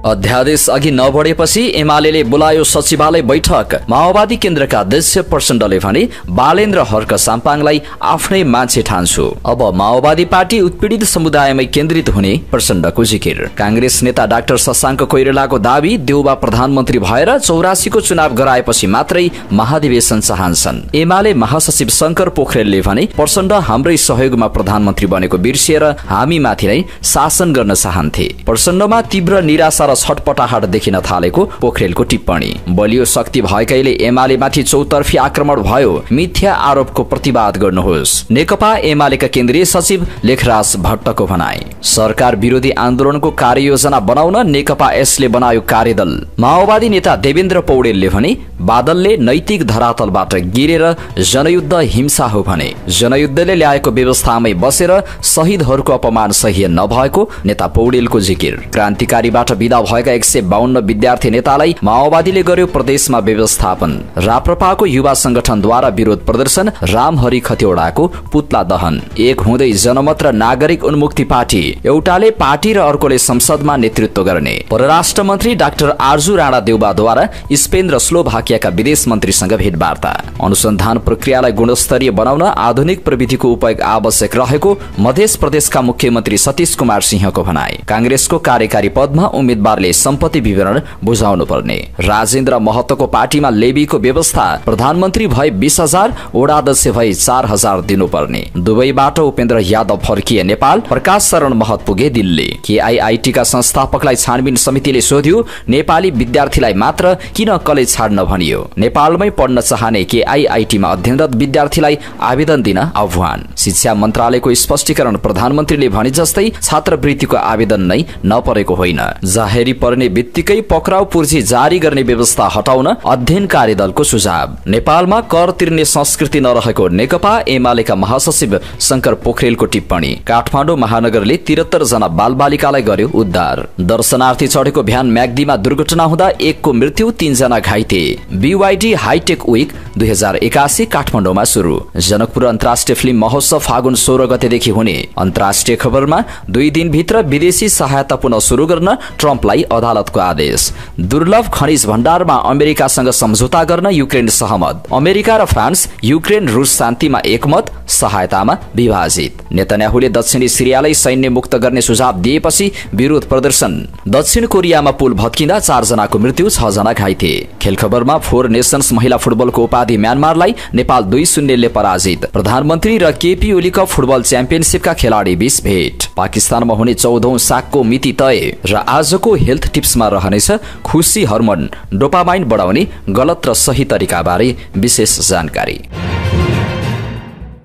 अध्यादेश अघि नबढेपछि एमालेले बोलायो सचिवालय बैठक। माओवादी केन्द्रका अध्यक्ष प्रचण्डले भने बालेन्द्र हर्क साम्पाङलाई आफ्नै मान्छे ठान्छु। अब माओवादी पार्टी उत्पीडित समुदायमै केन्द्रित हुने प्रचण्डको जिकिर। कांग्रेस नेता डाक्टर शशाङ्क कोइरालाको दावी देउबा प्रधानमन्त्री भएर 84 को चुनाव गराएपछि मात्रै महाधिवेशन चाहन्छन्। एमाले महासचिव शंकर पोखरेलले भने प्रचण्ड हाम्रै सहयोगमा प्रधानमन्त्री बनेको बिर्सिएर हामी माथि नै शासन गर्न चाहन्थे। प्रचण्डमा तीव्र निराशा र छटपटाहट देखिन थालेको पोखरेलको टिप्पणी। बलियो शक्ति भएकैले एमाले माथि चौतर्फी आक्रमण भयो, मिथ्या आरोपको प्रतिवाद गर्नुहोस्। नेकपा एमालेका केन्द्रीय सचिव लेखराज भट्टको भनाई। सरकार विरोधी आन्दोलनको कार्ययोजना बनाउन नेकपा एसले बनायो कार्यदल। माओवादी नेता देवेन्द्र पौडेलले भने बादलले नैतिक धरातलबाट गिरेर जनयुद्ध हिंसा हो भने जनयुद्धले ल्याएको व्यवस्थामै बसेर शहीदहरूको अपमान सह्य नभएको नेता पौडेलको जिकिर। क्रान्तिकारीबाट विदा भएका 152 विद्यार्थी नेतालाई माओवादीले गर्यो प्रदेशमा व्यवस्थापन। राप्रपाको युवा संगठनद्वारा विरोध प्रदर्शन। रामहरि खतिवड़ाको पुतला दहन। एक हुँदै जनमत र नागरिक उन्मुक्ति पार्टी। एउटाले पार्टी र अर्कोले संसदमा नेतृत्व गर्ने। परराष्ट्र मन्त्री डाक्टर आर्जु राणा देउबाद्वारा स्पेन र स्लोभाकियाका विदेश मन्त्रीसँग भेटवार्ता। अनुसन्धान प्रक्रियालाई गुणस्तरीय बनाउन आधुनिक प्रविधिको उपयोग आवश्यक रहेको मध्य प्रदेशका मुख्यमन्त्री सतीश कुमार सिंहको भनाई। कांग्रेसको कार्यकारी पदमा उम्मेद्वारले सम्पत्ति विवरण बुझाउनु पर्ने। राजेन्द्र महतोको पार्टीमा लेबीको व्यवस्था। प्रधानमन्त्री भए 20,000, वडाध्यक्ष भए 4,000 दिनुपर्ने। दुबईबाट उपेन्द्र यादव फर्किए नेपाल। प्रकाश शरण महत पुगे दिल्ली। केआईआईटी का संस्थापकलाई छानबिन समितिले सोध्यो नेपाली विद्यार्थीलाई मात्र किन कलेज छाड्न भनियो। नेपालमै पढ्न चाहने केआईआईटी मा अध्ययनरत विद्यार्थीलाई आवेदन दिन आह्वान। शिक्षा मन्त्रालयको स्पष्टीकरण। प्रधानमन्त्रीले भने जस्तै छात्रवृत्तिको आवेदन नै नपरेको होइन। जाहेरी पर्ने बित्तिकै पक्राउ पूर्जी जारी गर्ने व्यवस्था हटाउन अध्ययन कार्यदलको सुझाव। नेपालमा कर तिर्ने संस्कृति नरहेको नेकपा एमालेका महासचिव शंकर पोखरेलको टिप्पणी। काठमाडौँ महानगरले 73 जना बालबालिकालाई गर्यो उद्धार। दर्शनार्थी चढेको भ्यान म्याग्दीमा दुर्घटना हुँदा 1 को मृत्यु, 3 जना घाइते। बीवाईडी हाइटेक विक 2081 काठमाडौँमा सुरु। जनकपुर अन्तर्राष्ट्रिय फिल्म महोत्सव फागुन 16 गतेदेखि हुने। अन्तर्राष्ट्रिय खबरमा 2 दिनभित्र विदेशी सहायता पुनः सुरु गर्न ट्रम्पलाई अदालतको आदेश। दुर्लभ खनिज भण्डारमा अमेरिकासँग सम्झौता गर्न युक्रेन सहमत। अमेरिका र फ्रान्स युक्रेन रुस शान्तिमा एकमत, सहायतामा विभाजित। नेतन्याहुले दक्षिणी सिरियालाई सैन्य मुक्त गर्ने सुझाव दिएपछि विरोध प्रदर्शन। दक्षिण कोरियामा पुल भत्किँदा 4 जनाको मृत्यु, 6 जना घाइते। खेल खबरमा 4 नेशन्स महिला फुटबलको उपाधि म्यानमारलाई नेपाल 2-0 ले पराजित। प्रधानमन्त्री र केपी ओली कप फुटबल च्याम्पियनशिपका खेलाडी बीच भेट। पाकिस्तानमा हुने 14औं सागको मिति तय। र आजको हेल्थ टिप्समा रहनेछ खुशी हर्मोन डोपामाइन बढाउने गलत र सही तरिका बारे विशेष जानकारी।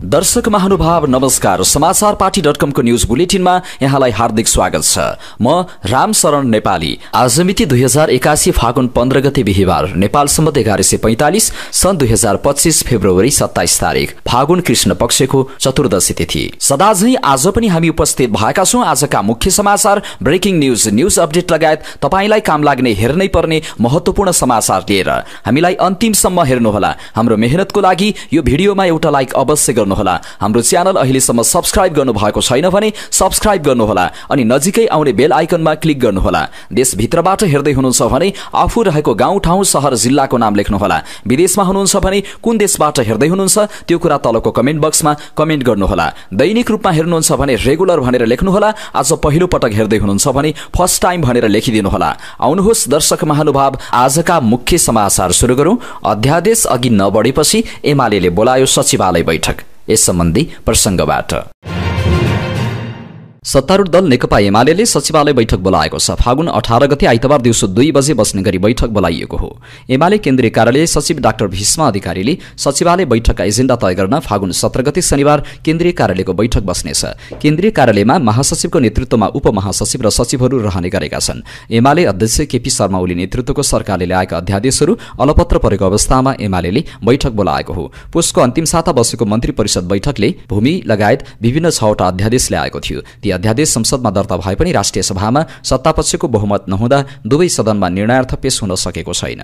दर्शक महानुभाव नमस्कार। समाचार पार्टी.com को न्यूज बुलेटिनमा यहाँलाई हार्दिक स्वागत छ। म रामशरण नेपाली। आज मिति 2081 फागुन 15 गते बिहीबार। नेपाल सम्बत 1145 सन् 2025 फेब्रुअरी 27 तारिक फागुन कृष्ण पक्षको चतुर्दशी तिथि। सदा झैं आज पनि हामी उपस्थित भएका छौं आजका मुख्य समाचार, ब्रेकिङ न्यूज अपडेट लगायत तपाईलाई काम लाग्ने हेर्नै पर्ने महत्वपूर्ण समाचार लिएर। हामीलाई अन्तिमसम्म हेर्नुहोला। हाम्रो मेहनतको लागि यो भिडियोमा एउटा लाइक अवश्य गर्नुहोला। हाम्रो च्यानल अहिलेसम्म सब्स्क्राइब गर्नु भएको छैन भने सब्स्क्राइब गर्नुहोला अनि नजिकै आउने बेल आइकनमा क्लिक गर्नुहोला। देशभित्रबाट हेर्दै हुनुहुन्छ भने आफू रहेको गाउँ ठाउँ शहर जिल्लाको नाम लेख्नुहोला। विदेशमा हुनुहुन्छ भने कुन देशबाट हेर्दै हुनुहुन्छ त्यो कुरा तलको कमेन्ट बक्समा कमेन्ट गर्नुहोला। दैनिक रूपमा हेर्नुहुन्छ भने रेगुलर भनेर लेख्नुहोला। आज पहिलो पटक हेर्दै हुनुहुन्छ भने फर्स्ट टाइम भनेर लेखिदिनुहोला। आउनुहोस् दर्शक महानुभाव, आजका मुख्य समाचार सुरु गरौं। अध्यादेश अघि नबढेपछि एमालेले बोलायो सचिवालय बैठक। यस सम्बन्धी प्रसंगबाट सत्तारूढ दल नेकपा एमालेले सचिवालय बैठक बोलाएको छ। फागुन 18 गते आइतबार दिउँसो 2 बजे बस्ने गरी बैठक बोलाइएको हो। एमाले केन्द्रीय कार्यालय सचिव डाक्टर भीष्म अधिकारीले सचिवालय बैठकका एजेन्डा तय गर्न फागुन 17 गते शनिबार केन्द्रीय कार्यालयको बैठक बस्नेछ। केन्द्रीय कार्यालयमा महासचिवको नेतृत्वमा उपमहासचिव र सचिवहरू रहने गरेका छन्। एमाले अध्यक्ष केपी शर्मा ओली नेतृत्वको सरकारले ल्याएका अध्यादेशहरू अलपत्र परेको अवस्थामा एमालेले बैठक बोलाएको हो। पुसको अन्तिम साता बसेको मन्त्री परिषद बैठकले भूमि लगायत विभिन्न 6वटा अध्यादेश ल्याएको थियो। अध्यादेश संसदमा दर्ता भए पनि राष्ट्रिय सभामा सत्तापक्षको बहुमत नहुँदा दुवै सदनमा निर्णयार्थ पेश हुन सकेको छैन।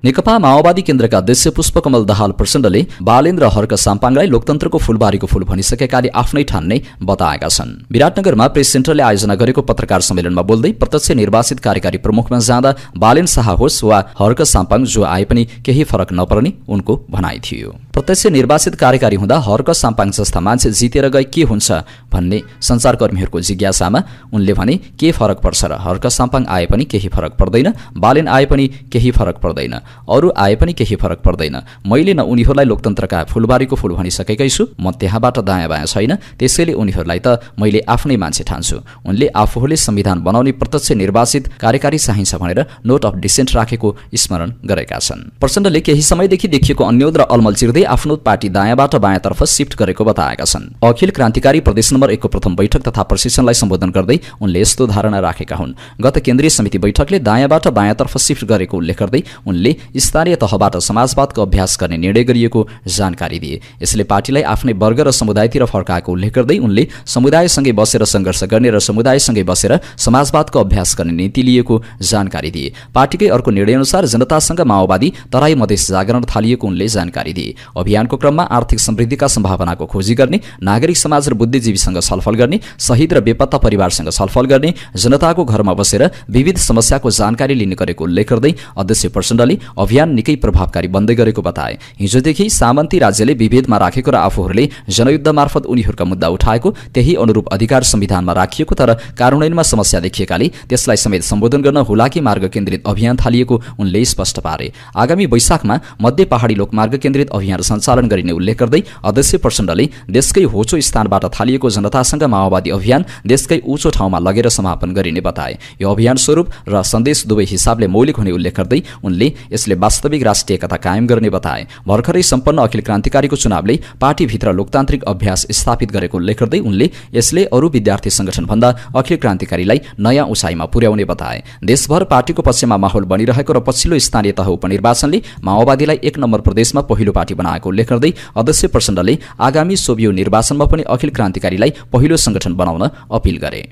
नेकपा माओवादी केन्द्रका अध्यक्ष पुष्पकमल दाहाल प्रचण्डले बालेन्द्र हर्क साम्पाङलाई लोकतन्त्रको फूलबारीको फूल भनिसकेकाले आफ्नै ठान्ने बताएका छन्। विराटनगरमा प्रेस सेन्टरले आयोजना गरेको पत्रकार सम्मेलनमा बोल्दै प्रत्यक्ष निर्वाचित कार्यकारी प्रमुखमा जाँदा बालेन शाह होस् वा हर्क साम्पाङ जो आए पनि केही फरक नपर्ने उनको भनाइ थियो। प्रत्यक्ष निर्वाचित कार्यकारी हुँदा हर्क साम्पाङ जस्ता मान्छे जितेर गए के हुन्छ भन्ने सञ्चारकर्मीहरूको जिज्ञासामा उनले भने के फरक पर्छ र, हर्क साम्पाङ आए पनि केही फरक पर्दैन, बालेन आए पनि केही फरक पर्दैन, अरू आए पनि केही फरक पर्दैन। मैले न उनीहरूलाई लोकतन्त्रका फूलबारीको फूल भनिसकेकै छु, म त्यहाँबाट दायाँ बायाँ छैन, त्यसैले उनीहरूलाई त मैले आफ्नै मान्छे ठान्छु। उनले आफूहरूले संविधान बनाउने प्रत्यक्ष निर्वाचित कार्यकारी चाहिन्छ भनेर नोट अफ डिसेन्ट राखेको स्मरण गरेका छन्। प्रचण्डले केही समयदेखि देखिएको अन्योद र अलमल चिर्दै आफ्नो पार्टी दायाँबाट बायाँतर्फ शिफ्ट गरेको बताएका छन्। अखिल क्रान्तिकारी प्रदेश नम्बर 1 को प्रथम बैठक तथा प्रशिक्षणलाई सम्बोधन गर्दै उनले यस्तो धारणा राखेका हुन्। गत केन्द्रीय समिति बैठकले दायाँबाट बायाँतर्फ शिफ्ट गरेको उल्लेख गर्दै उनले स्थानीय तहबाट समाजवादको अभ्यास गर्ने निर्णय गरिएको जानकारी दिए। यसले पार्टीलाई आफ्नै वर्ग र समुदायतिर फर्काएको उल्लेख गर्दै उनले समुदायसँगै बसेर सङ्घर्ष गर्ने र समुदायसँगै बसेर समाजवादको अभ्यास गर्ने नीति लिएको जानकारी दिए। पार्टीकै अर्को निर्णयअनुसार जनतासँग माओवादी तराई मधेस जागरण थालिएको उनले जानकारी दिए। अभियानको क्रममा आर्थिक समृद्धिका सम्भावनाको खोजी गर्ने, नागरिक समाज र बुद्धिजीवीसँग छलफल गर्ने, शहीद र बेपत्ता परिवारसँग छलफल गर्ने, जनताको घरमा बसेर विविध समस्याको जानकारी लिने गरेको उल्लेख गर्दै अध्यक्ष प्रचण्डले अभियान निकै प्रभावकारी बन्दै गरेको बताए। हिजोदेखि सामन्ती राज्यले विभेदमा राखेको र आफूहरूले जनयुद्ध मार्फत उनीहरूका मुद्दा उठाएको त्यही अनुरूप अधिकार संविधानमा राखिएको तर कार्यान्वयनमा समस्या देखिएकाले त्यसलाई समेत सम्बोधन गर्न हुलाकी मार्ग केन्द्रित अभियान थालिएको उनले स्पष्ट पारे। आगामी वैशाखमा मध्य पहाडी लोकमार्ग केन्द्रित अभियान सञ्चालन गरिने उल्लेख गर्दै अध्यक्ष प्रचण्डले देशकै होचो स्थानबाट थालिएको जनतासँग माओवादी अभियान देशकै उच्च ठाउँमा लगेर समापन गरिने बताए। यो अभियान स्वरूप र सन्देश दुवै हिसाबले मौलिक हुने उल्लेख गर्दै उनले यसले वास्तविक राष्ट्रिय एकता कायम गर्ने बताए। भर्खरै सम्पन्न अखिल क्रान्तिकारीको चुनावले पार्टीभित्र लोकतान्त्रिक अभ्यास स्थापित गरेको उल्लेख गर्दै उनले यसले अरू विद्यार्थी संगठनभन्दा अखिल क्रान्तिकारीलाई नयाँ उचाइमा पुर्याउने बताए। देशभर पार्टीको पक्षमा माहौल बनिरहेको र पछिल्लो स्थानीय तह उपनिर्वाचनले माओवादीलाई 1 नम्बर प्रदेशमा पहिलो पार्टी बनाएको उल्लेख गर्दै अध्यक्ष प्रचण्डले आगामी सोभियो निर्वाचनमा पनि अखिल क्रान्तिकारीलाई पहिलो संगठन बनाउन अपील गरे।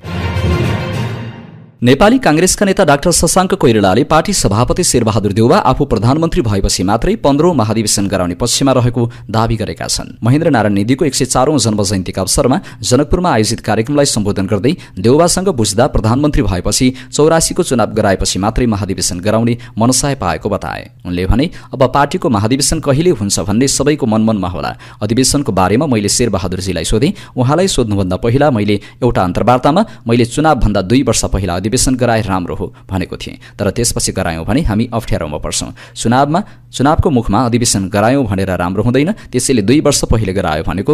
नेपाली कांग्रेसका नेता डाक्टर शशाङ्क कोइरालाले पार्टी सभापति शेरबहादुर देउवा आफू प्रधानमन्त्री भएपछि मात्रै 15औं महाधिवेशन गराउने पक्षमा रहेको दावी गरेका छन्। महेन्द्र नारायण निधिको 104औं जन्मजयन्तीका अवसरमा जनकपुरमा आयोजित कार्यक्रमलाई सम्बोधन गर्दै देउवासँग बुझ्दा प्रधानमन्त्री भएपछि 84 को चुनाव गराएपछि मात्रै महाधिवेशन गराउने मनसाय पाएको बताए। उनले भने अब पार्टीको महाधिवेशन कहिले हुन्छ भन्ने सबैको मनमनमा होला। अधिवेशनको बारेमा मैले शेरबहादुरजीलाई सोधेँ। उहाँलाई सोध्नुभन्दा पहिला मैले एउटा अन्तर्वार्तामा मैले चुनाव भन्दा 2 वर्ष पहिला अधिवेशन गराए राम्रो हो भनेको थिएँ, तर त्यसपछि गरायौं भने हामी अप्ठ्यारोमा पर्छौं। चुनावको मुखमा अधिवेशन गरायौं भनेर राम्रो हुँदैन, त्यसैले 2 वर्ष पहिले गरायो भनेको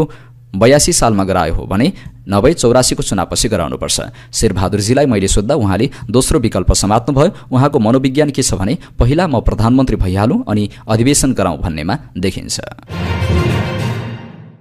82 सालमा गरायो हो भने नभए 84 को चुनावपछि गराउनुपर्छ। शेरबहादुरजीलाई मैले सोध्दा उहाँले दोस्रो विकल्प समात्नुभयो। उहाँको मनोविज्ञान के छ भने पहिला म प्रधानमन्त्री भइहालौं अनि अधिवेशन गराउँ भन्नेमा देखिन्छ।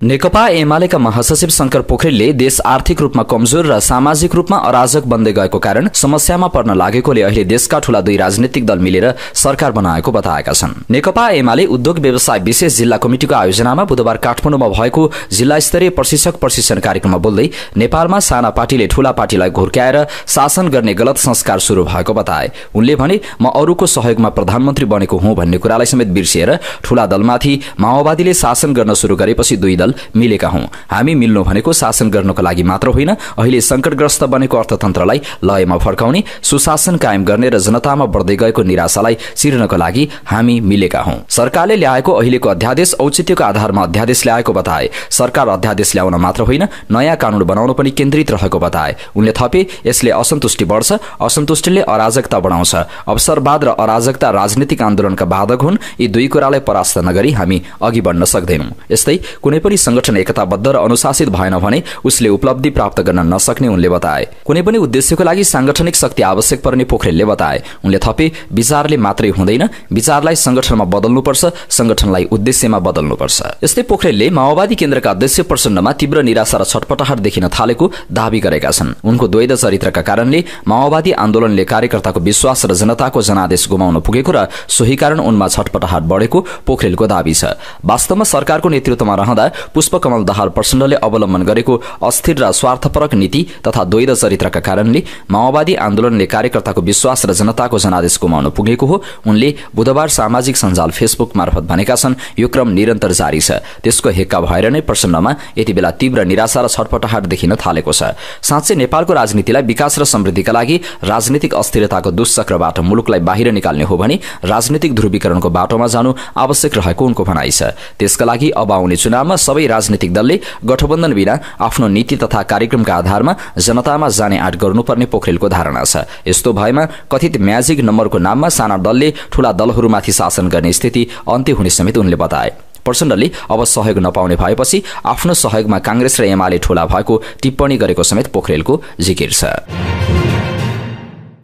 नेकपा एमालेका महासचिव शंकर पोखरेलले देश आर्थिक रूपमा कमजोर र सामाजिक रूपमा अराजक बन्दै गएको कारण समस्यामा पर्न लागेकोले अहिले देशका ठूला 2 राजनीतिक दल मिलेर सरकार बनाएको बताएका छन्। नेकपा एमाले उद्योग व्यवसाय विशेष जिल्ला कमिटिको आयोजनामा बुधबार काठमाडौँमा भएको जिल्ला स्तरीय प्रशिक्षक प्रशिक्षण कार्यक्रममा बोल्दै नेपालमा साना पार्टीले ठूला पार्टीलाई घुर्क्याएर शासन गर्ने गलत संस्कार सुरु भएको बताए। उनले भने म अरूको सहयोगमा प्रधानमन्त्री बनेको हुँ भन्ने कुरालाई समेत बिर्सिएर ठूला दलमाथि माओवादीले शासन गर्न सुरु गरेपछि 2 दल मिलेका हौं। हामी मिल्नु भनेको शासन गर्नको लागि मात्र होइन, अहिले संकटग्रस्त बनेको अर्थतन्त्रलाई लयमा फर्काउने, सुशासन कायम गर्ने र जनतामा बढ्दै गएको निराशालाई चिर्नको लागि हामी मिलेका हौं। सरकारले ल्याएको अहिलेको अध्यादेश औचित्यको आधारमा अध्यादेश ल्याएको बताए। सरकार अध्यादेश ल्याउन मात्र होइन, नयाँ कानून बनाउन पनि केन्द्रित रहेको बताए। उनले थपे यसले असन्तुष्टि बढ्छ, असन्तुष्टिले अराजकता बढाउँछ। अवसरवाद र अराजकता राजनीतिक आन्दोलनका बाधक हुन्। यी 2 कुरालाई परास्त नगरी हामी अघि बढ्न सक्दैनौं। यस्तै कुनै पनि संगठन एकताबद्ध र अनुशासित भएन भने उसले उपलब्धि प्राप्त गर्न नसक्ने उनले बताए। कुनै पनि उद्देश्यको लागि सांगठनिक शक्ति आवश्यक पर्ने पोखरेलले बताए। उनले थपे विचारले मात्रै हुँदैन, विचारलाई संगठनमा बदल्नुपर्छ, संगठनलाई उद्देश्यमा बदल्नुपर्छ। यस्तै पोखरेलले माओवादी केन्द्रका अध्यक्ष प्रचण्डमा तीव्र निराशा र छटपटाहट देखिन थालेको दावी गरेका छन्। उनको द्वैध चरित्रका कारणले माओवादी आन्दोलनले कार्यकर्ताको विश्वास र जनताको जनादेश गुमाउन पुगेको र सोही कारण उनमा छटपटाहट बढेको पोखरेलको दावी छ। वास्तवमा सरकारको नेतृत्वमा रहँदा पुष्पकमल दाहाल प्रचण्डले अवलम्बन गरेको अस्थिर र स्वार्थपरक नीति तथा द्वैध चरित्रका कारणले माओवादी आन्दोलनले कार्यकर्ताको विश्वास र जनताको जनादेश गुमाउन पुगेको हो। उनले बुधबार सामाजिक सञ्जाल फेसबुक मार्फत भनेका छन्। यो क्रम निरन्तर जारी छ। त्यसको हेक्का भएर नै प्रचण्डमा यति बेला तीव्र निराशा र छटपटाहट देखिन थालेको छ। साँच्चै नेपालको राजनीतिलाई विकास र समृद्धिका लागि राजनीतिक अस्थिरताको दुश्चक्रबाट मुलुकलाई बाहिर निकाल्ने हो भने राजनीतिक ध्रुवीकरणको बाटोमा जानु आवश्यक रहेको उनको भनाइ छ। त्यसका लागि अब आउने चुनावमा सबै राजनीतिक दलले गठबन्धन बिना आफ्नो नीति तथा कार्यक्रमका आधारमा जनतामा जाने आँट गर्नुपर्ने पोखरेलको धारणा छ। यस्तो भएमा कथित म्याजिक नम्बरको नाममा साना दलले ठूला दलहरूमाथि शासन गर्ने स्थिति अन्त्य हुने समेत उनले बताए। प्रचण्डले अब सहयोग नपाउने भएपछि आफ्नो सहयोगमा कांग्रेस र एमाले ठूला भएको टिप्पणी गरेको समेत पोखरेलको जिकिर छ।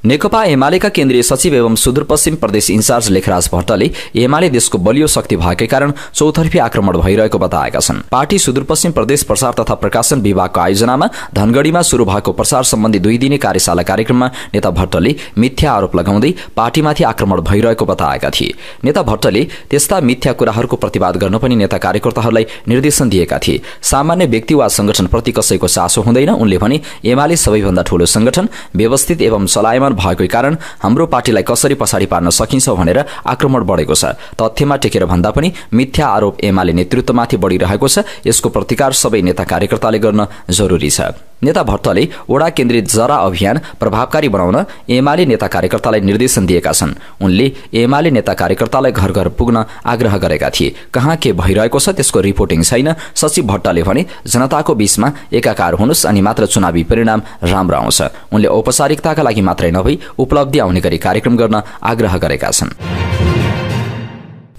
नेकपा एमालेका केन्द्रीय सचिव एवं सुदूरपश्चिम प्रदेश इन्चार्ज लेखराज भट्टले एमाले देशको बलियो शक्ति भएकै कारण चौतर्फी आक्रमण भइरहेको बताएका छन्। पार्टी सुदूरपश्चिम प्रदेश प्रसार तथा प्रकाशन विभागको आयोजनामा धनगढ़ीमा शुरू भएको प्रसार सम्बन्धी 2 दिने कार्यशाला कार्यक्रममा नेता भट्टले मिथ्या आरोप लगाउँदै पार्टीमाथि आक्रमण भइरहेको बताएका थिए। नेता भट्टले त्यस्ता मिथ्या कुराहरूको प्रतिवाद गर्न पनि नेता कार्यकर्ताहरूलाई निर्देशन दिएका थिए। सामान्य व्यक्ति वा संगठनप्रति कसैको चासो हुँदैन। उनले भने एमाले सबैभन्दा ठूलो संगठन, व्यवस्थित एवं चलायमान भएकै कारण हाम्रो पार्टीलाई कसरी पछाडि पार्न सकिन्छ भनेर आक्रमण बढेको छ। तथ्यमा टेकेर भन्दा पनि मिथ्या आरोप एमाले नेतृत्वमाथि बढिरहेको छ। यसको प्रतिकार सबै नेता कार्यकर्ताले गर्न जरुरी छ। नेता भट्टले वडा केन्द्रित जरा अभियान प्रभावकारी बनाउन एमाले नेता कार्यकर्तालाई निर्देशन दिएका छन्। उनले एमाले नेता कार्यकर्तालाई घर घर पुग्न आग्रह गरेका थिए। कहाँ के भइरहेको छ त्यसको रिपोर्टिङ छैन। सचिव भट्टले भने जनताको बीचमा एकाकार हुनुस् अनि मात्र चुनावी परिणाम राम्रो आउँछ। उनले औपचारिकताका लागि मात्रै नभई उपलब्धि आउने गरी कार्यक्रम गर्न आग्रह गरेका छन्।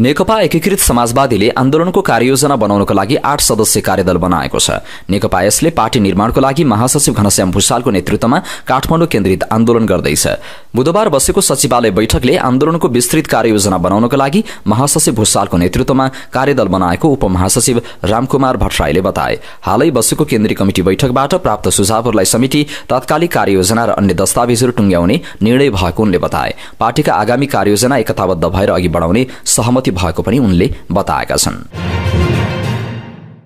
नेकपा एकीकृत समाजवादीले आन्दोलनको कार्ययोजना बनाउनको लागि 8 सदस्यीय कार्यदल बनाएको छ। नेकपा यसले पार्टी निर्माणको लागि महासचिव घनश्याम भुसालको नेतृत्वमा काठमाडौँ केन्द्रित आन्दोलन गर्दैछ। बुधबार बसेको सचिवालय बैठकले आन्दोलनको विस्तृत कार्ययोजना बनाउनको लागि महासचिव भुसालको नेतृत्वमा कार्यदल बनाएको उपमहासचिव रामकुमार भट्टराईले बताए। हालै बसेको केन्द्रीय कमिटी बैठकबाट प्राप्त सुझावहरूलाई समिति तात्कालिक कार्ययोजना र अन्य दस्तावेजहरू टुंग्याउने निर्णय भएको उनले बताए। पार्टीका आगामी कार्ययोजना एकताबद्ध भएर अघि बढाउने सहमति भएको पनि उनले बताएका छन्।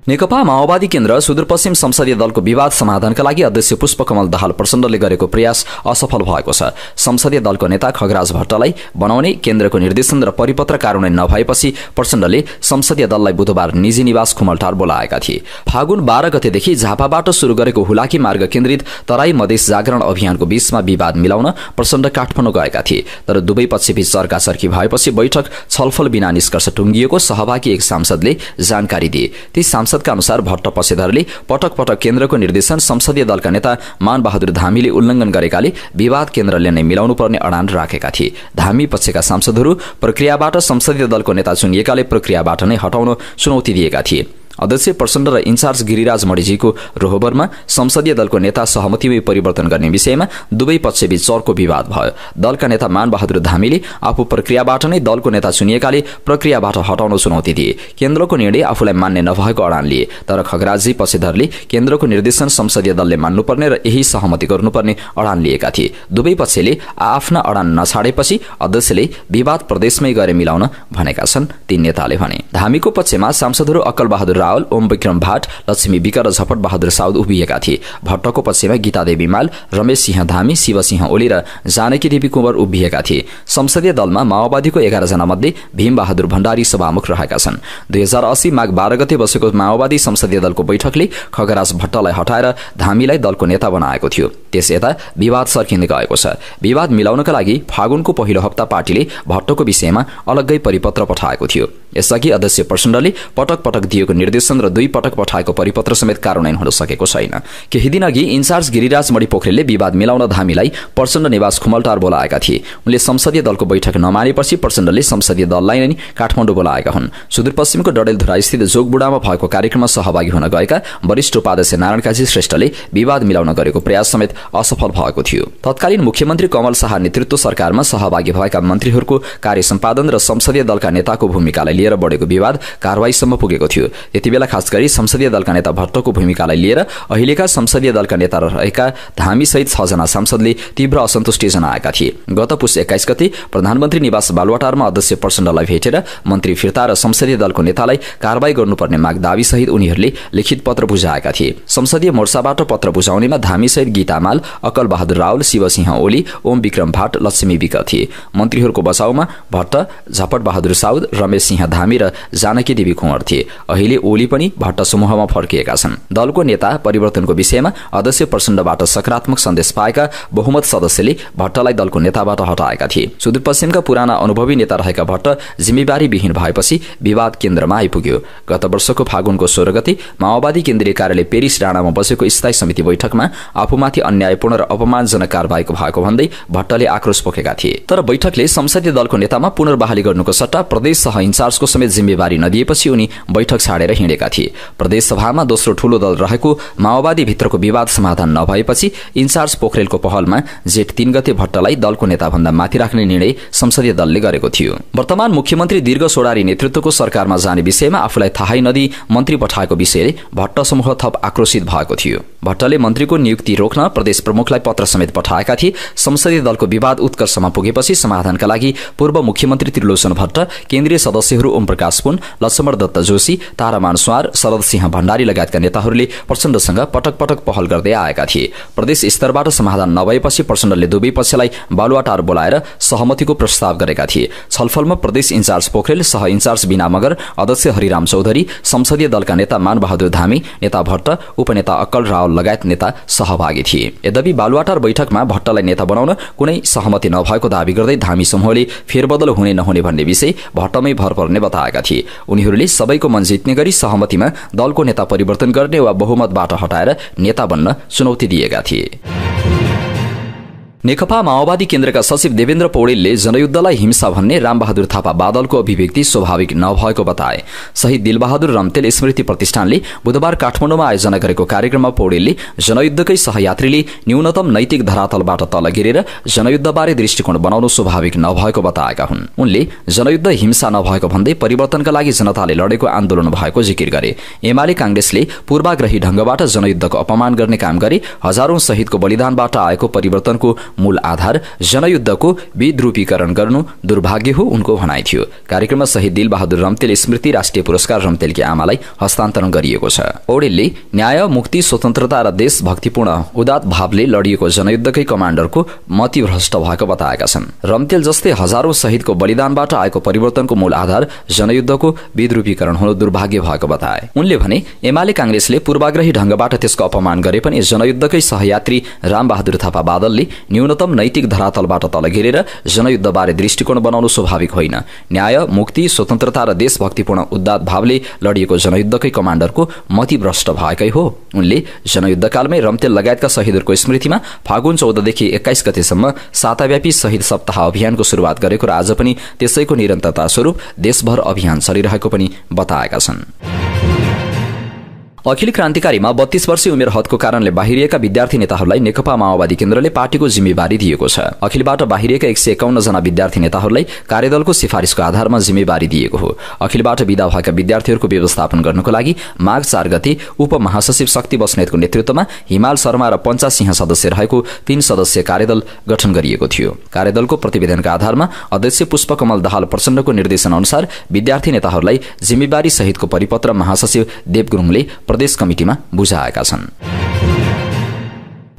नेकपा माओवादी केन्द्र सुदूरपश्चिम संसदीय दलको विवाद समाधानका लागि अध्यक्ष पुष्पकमल दाहाल प्रचण्डले गरेको प्रयास असफल भएको छ। संसदीय दलको नेता खगराज भट्टलाई बनाउने केन्द्रको निर्देशन र परिपत्र कार्यान्वयन नभएपछि प्रचण्डले संसदीय दललाई बुधबार निजी निवास खुमलटार बोलाएका थिए। फागुन 12 गतेदेखि झापाबाट शुरू गरेको हुलाकी मार्ग केन्द्रित तराई मधेस जागरण अभियानको बीचमा विवाद मिलाउन प्रचण्ड काठमाडौँ गएका थिए। तर दुवै पक्षबीच चर्काचर्की भएपछि बैठक छलफल बिना निष्कर्ष टुंगिएको सहभागी एक सांसदले जानकारी दिए। ती सांसदका अनुसार भट्ट पक्षधरले पटक पटक केन्द्रको निर्देशन संसदीय दलका नेता मान बहादुर धामीले उल्लंघन गरेकाले विवाद केन्द्रले नै मिलाउनु पर्ने अडान राखेका थिए। धामी पक्षका सांसदहरू प्रक्रियाबाट संसदीय दलको नेता चुनिएकाले प्रक्रियाबाट नै हटाउन चुनौती दिएका थिए। अध्यक्ष प्रचण्ड र इन्चार्ज गिरिराज मणिजीको रोहबरमा संसदीय दलको नेता सहमतिमै परिवर्तन गर्ने विषयमा दुवै पक्षबीच चर्को विवाद भयो। दलका नेता मान बहादुर धामीले आफू प्रक्रियाबाट नै दलको नेता चुनिएकाले प्रक्रियाबाट हटाउन चुनौती दिए। केन्द्रको निर्णय आफूलाई मान्ने नभएको अडान लिए। तर खगराजी पक्षधरले केन्द्रको निर्देशन संसदीय दलले मान्नुपर्ने र यही सहमति गर्नुपर्ने अडान लिएका थिए। दुवै पक्षले आफ्ना अडान नछाडेपछि अध्यक्षले विवाद प्रदेशमै गएर मिलाउन भनेका छन् ती नेताले भने। धामीको पक्षमा सांसदहरू अक्कल बहादुर रावल, ओम विक्रम भाट, लक्ष्मी विक र झपट बहादुर साउद उभिएका थिए। भट्टको पक्षमा गीता देवी माल, रमेश सिंह धामी, शिव सिंह ओली र जानकी देवी कुँवर उभिएका थिए। संसदीय दलमा माओवादीको 11 जना मध्ये भीम बहादुर भण्डारी सभामुख रहेका छन्। 2080 माघ 12 गते बसेको माओवादी संसदीय दलको बैठकले खगराज भट्टलाई हटाएर धामीलाई दलको नेता बनाएको थियो। त्यस यता विवाद सर्किँदै गएको छ। विवाद मिलाउनका लागि फागुनको पहिलो हप्ता पार्टीले भट्टको विषयमा अलग्गै परिपत्र पठाएको थियो। यसअघि अध्यक्ष प्रचण्डले पटक पटक दिएको निर्देशन र 2 पटक पठाएको परिपत्र समेत कार्यान्वयन हुन सकेको छैन। केही दिन अघि इन्चार्ज गिरिराज मणि पोखरेलले विवाद मिलाउन धामीलाई प्रचण्ड निवास खुमलटार बोलाएका थिए। उनले संसदीय दलको बैठक नमानेपछि प्रचण्डले संसदीय दललाई नै काठमाडौँ बोलाएका हुन्। सुदूरपश्चिमको डडेलधुरा स्थित जोगबुढामा भएको कार्यक्रममा सहभागी हुन गएका वरिष्ठ उपाध्यक्ष नारायण काजी श्रेष्ठले विवाद मिलाउन गरेको प्रयास समेत असफल भएको थियो। तत्कालीन मुख्यमन्त्री कमल शाह नेतृत्व सरकारमा सहभागी भएका मन्त्रीहरूको कार्य सम्पादन र संसदीय दलका नेताको भूमिकालाई लिएर बढेको विवाद कारवाहीसम्म पुगेको थियो। त्यतिबेला खास गरी संसदीय दलका नेता भट्टको भूमिकालाई लिएर अहिलेका संसदीय दलका नेता रहेका धामी सहित 6 जना सांसदले तीव्र असन्तुष्टि जनाएका थिए। गत पुस 21 गते प्रधानमन्त्री निवास बालुवाटारमा अध्यक्ष प्रचण्डलाई भेटेर मन्त्री फिर्ता र संसदीय दलको नेतालाई कारबाही गर्नुपर्ने माग दावी सहित उनीहरूले लिखित पत्र बुझाएका थिए। संसदीय मोर्चाबाट पत्र बुझाउनेमा धामी सहित गीता माल, अकल बहादुर रावल, शिवसिंह ओली, ओम विक्रम भाट, लक्ष्मी विक थिए। मन्त्रीहरूको बचाउमा भट्ट, झपट बहादुर साउद, रमेश सिंह धामी र जानकी देवी कुँवर थिए। अहिले ओली पनि भट्ट समूहमा फर्किएका छन्। दलको नेता परिवर्तनको विषयमा अध्यक्ष प्रचण्डबाट सकारात्मक सन्देश पाएका बहुमत सदस्यले भट्टलाई दलको नेताबाट हटाएका थिए। सुदूरपश्चिमका पुराना अनुभवी नेता रहेका भट्ट जिम्मेवारी विहीन भएपछि विवाद केन्द्रमा आइपुग्यो। गत वर्षको फागुनको 16 गते माओवादी केन्द्रीय कार्यालय पेरिस डाँडामा बसेको स्थायी समिति बैठकमा आफूमाथि अन्यायपूर्ण र अपमानजनक कारबाहीको भएको भन्दै भट्टले आक्रोश पोखेका थिए। तर बैठकले संसदीय दलको नेतामा पुनर्बहाली गर्नुको सट्टा प्रदेश सह इन्चार्जको समेत जिम्मेवारी नदिएपछि उनी बैठक छाडेर हिँडेका थिए। प्रदेश सभामा दोस्रो ठूलो दल रहेको माओवादी भित्रको विवाद समाधान नभएपछि इन्चार्ज पोखरेलको पहलमा जेठ 3 गते भट्टलाई दलको नेताभन्दा माथि राख्ने निर्णय संसदीय दलले गरेको थियो। वर्तमान मुख्यमन्त्री दीर्घ सोडारी नेतृत्वको सरकारमा जाने विषयमा आफूलाई थाहै नदिई मन्त्री पठाएको विषयले भट्ट समूह थप आक्रोशित भएको थियो। भट्टले मन्त्रीको नियुक्ति रोक्न प्रदेश प्रमुखलाई पत्र समेत पठाएका थिए। संसदीय दलको विवाद उत्कर्षमा पुगेपछि समाधानका लागि पूर्व मुख्यमन्त्री त्रिलोचन भट्ट, केन्द्रीय सदस्यहरू ओम प्रकाश पुन, लक्ष्मण दत्त जोशी, तारामान स्वार, शरद सिंह भण्डारी लगायतका नेताहरूले प्रचण्डसँग पटक पटक पहल गर्दै आएका थिए। प्रदेश स्तरबाट समाधान नभएपछि प्रचण्डले दुवै पक्षलाई बालुवाटार बोलाएर सहमतिको प्रस्ताव गरेका थिए। छलफलमा प्रदेश इन्चार्ज पोखरेल, सह इन्चार्ज बिना मगर, अध्यक्ष हरिराम चौधरी, संसदीय दलका नेता मानबहादुर धामी, नेता भट्ट, उपनेता अक्कल रावल लगायत नेता सहभागी थिए। यद्यपि बालुवाटार बैठकमा भट्टलाई नेता बनाउन कुनै सहमति नभएको दावी गर्दै धामी समूहले फेरबदल हुने नहुने भन्ने विषय भट्टमै भर पर्ने बताएका थिए। उनीहरूले सबैको मन जित्ने गरी सहमतिमा दलको नेता परिवर्तन गर्ने वा बहुमतबाट हटाएर नेता बन्न चुनौती दिएका थिए। नेकपा माओवादी केन्द्रका सचिव देवेन्द्र पौडेलले जनयुद्धलाई हिंसा भन्ने रामबहादुर थापा बादलको अभिव्यक्ति स्वाभाविक नभएको बताए। शहीद दिलबहादुर रम्तेल स्मृति प्रतिष्ठानले बुधबार काठमाडौँमा आयोजना गरेको कार्यक्रममा पौडेलले जनयुद्धकै सहयात्रीले न्यूनतम नैतिक धरातलबाट तल गिरेर जनयुद्धबारे दृष्टिकोण बनाउनु स्वाभाविक नभएको बताएका हुन्। उनले जनयुद्ध हिंसा नभएको भन्दै परिवर्तनका लागि जनताले लडेको आन्दोलन भएको जिकिर गरे। एमाले कांग्रेसले पूर्वाग्रही ढंगबाट जनयुद्धको अपमान गर्ने काम गरे। हजारौं शहीदको बलिदानबाट आएको परिवर्तनको मूल आधार जनयुद्धको विद्रूपीकरण गर्नु दुर्भाग्य हो, उनको भनाइ थियो। कार्यक्रममा शहीद दिलबहादुर रम्तेल स्मृति राष्ट्रिय पुरस्कार रम्तेलकी आमालाई हस्तान्तरण गरिएको छ। पौडेलले न्याय, मुक्ति, स्वतन्त्रता र देशभक्तिपूर्ण उदात्त भावले लडिएको जनयुद्धकै कमाण्डरको मतिभ्रष्ट भएको बताएका छन्। रम्तेल जस्तै हजारौं शहीदको बलिदानबाट आएको परिवर्तनको मूल आधार जनयुद्धको विद्रूपीकरण हुनु दुर्भाग्य भएको बताए। उनले भने एमाले कांग्रेसले पूर्वाग्रही ढंगबाट त्यसको अपमान गरे पनि जनयुद्धकै सहयात्री रामबहादुर थापा बादलले न्यूनतम नैतिक धरातलबाट तल गिरेर जनयुद्धबारे दृष्टिकोण बनाउनु स्वाभाविक होइन। न्याय, मुक्ति, स्वतन्त्रता र देशभक्तिपूर्ण उदात्त भावले लडिएको जनयुद्धकै कमाण्डरको मतिभ्रष्ट भएकै हो। उनले जनयुद्धकालमै रम्तेल लगायतका शहीदहरूको स्मृतिमा फागुन 14 देखि 21 गतेसम्म साताव्यापी शहीद सप्ताह अभियानको सुरुवात गरेको र आज पनि त्यसैको निरन्तरता स्वरूप देशभर अभियान चलिरहेको पनि बताएका छन्। अखिल क्रान्तिकारीमा 32 वर्षीय उमेर हदको कारणले बाहिरिएका विद्यार्थी नेताहरूलाई नेकपा माओवादी केन्द्रले पार्टीको जिम्मेवारी दिएको छ। अखिलबाट बाहिरिएका 151 जना विद्यार्थी नेताहरूलाई कार्यदलको सिफारिसको आधारमा जिम्मेवारी दिएको हो। अखिलबाट विदा भएका विद्यार्थीहरूको व्यवस्थापन गर्नको लागि माघ 4 गते उपमहासचिव शक्ति बस्नेतको नेतृत्वमा हिमाल शर्मा र पञ्चा सिंह सदस्य रहेको 3 सदस्यीय कार्यदल गठन गरिएको थियो। कार्यदलको प्रतिवेदनका आधारमा अध्यक्ष पुष्पकमल दाहाल प्रचण्डको निर्देशन अनुसार विद्यार्थी नेताहरूलाई जिम्मेवारी सहितको परिपत्र महासचिव देव गुरुङले प्रदेश कमिटिमा बुझाएका छन्।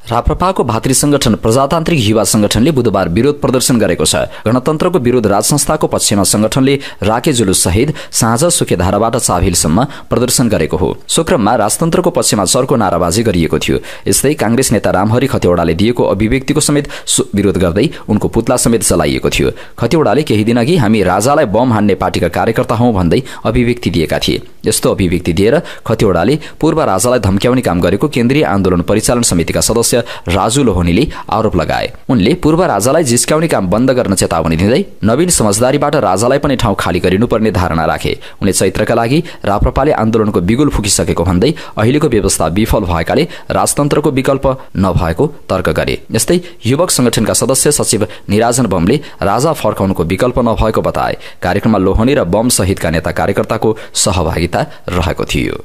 राप्रपाको भातृ संगठन प्रजातान्त्रिक युवा संगठनले बुधबार विरोध प्रदर्शन गरेको छ। गणतन्त्रको विरोध राजसंस्थाको पक्षमा संगठनले राके जुलुस सहित साँझ सुकेधाराबाट चाभिलसम्म प्रदर्शन गरेको हो। सोक्रममा राजतन्त्रको पक्षमा चर्को नाराबाजी गरिएको थियो। यस्तै कांग्रेस नेता रामहरि खतिवड़ाले दिएको अभिव्यक्तिको समेत विरोध गर्दै उनको पुतला समेत जलाइएको थियो। खतिवड़ाले केही दिन अघि हामी राजालाई बम हान्ने पार्टीका कार्यकर्ता हौं भन्दै अभिव्यक्ति दिएका थिए। यस्तो अभिव्यक्ति दिएर खतिवड़ाले पूर्व राजालाई धम्क्याउने काम गरेको केन्द्रीय आन्दोलन परिचालन समितिका सदस्य सदस्य राजु लोहनीले आरोप लगाए। उनले पूर्व राजालाई जिस्काउने काम बन्द गर्न चेतावनी दिँदै नवीन समझदारीबाट राजालाई पनि ठाउँ खाली गरिनुपर्ने धारणा राखे। उनले चैत्रका लागि राप्रपाले आन्दोलनको बिगुल फुकिसकेको भन्दै अहिलेको व्यवस्था विफल भएकाले राजतन्त्रको विकल्प नभएको तर्क गरे। यस्तै युवक संगठनका सदस्य सचिव निराजन बमले राजा फर्काउनुको विकल्प नभएको बताए। कार्यक्रममा लोहनी र बम सहितका नेता कार्यकर्ताको सहभागिता रहेको थियो।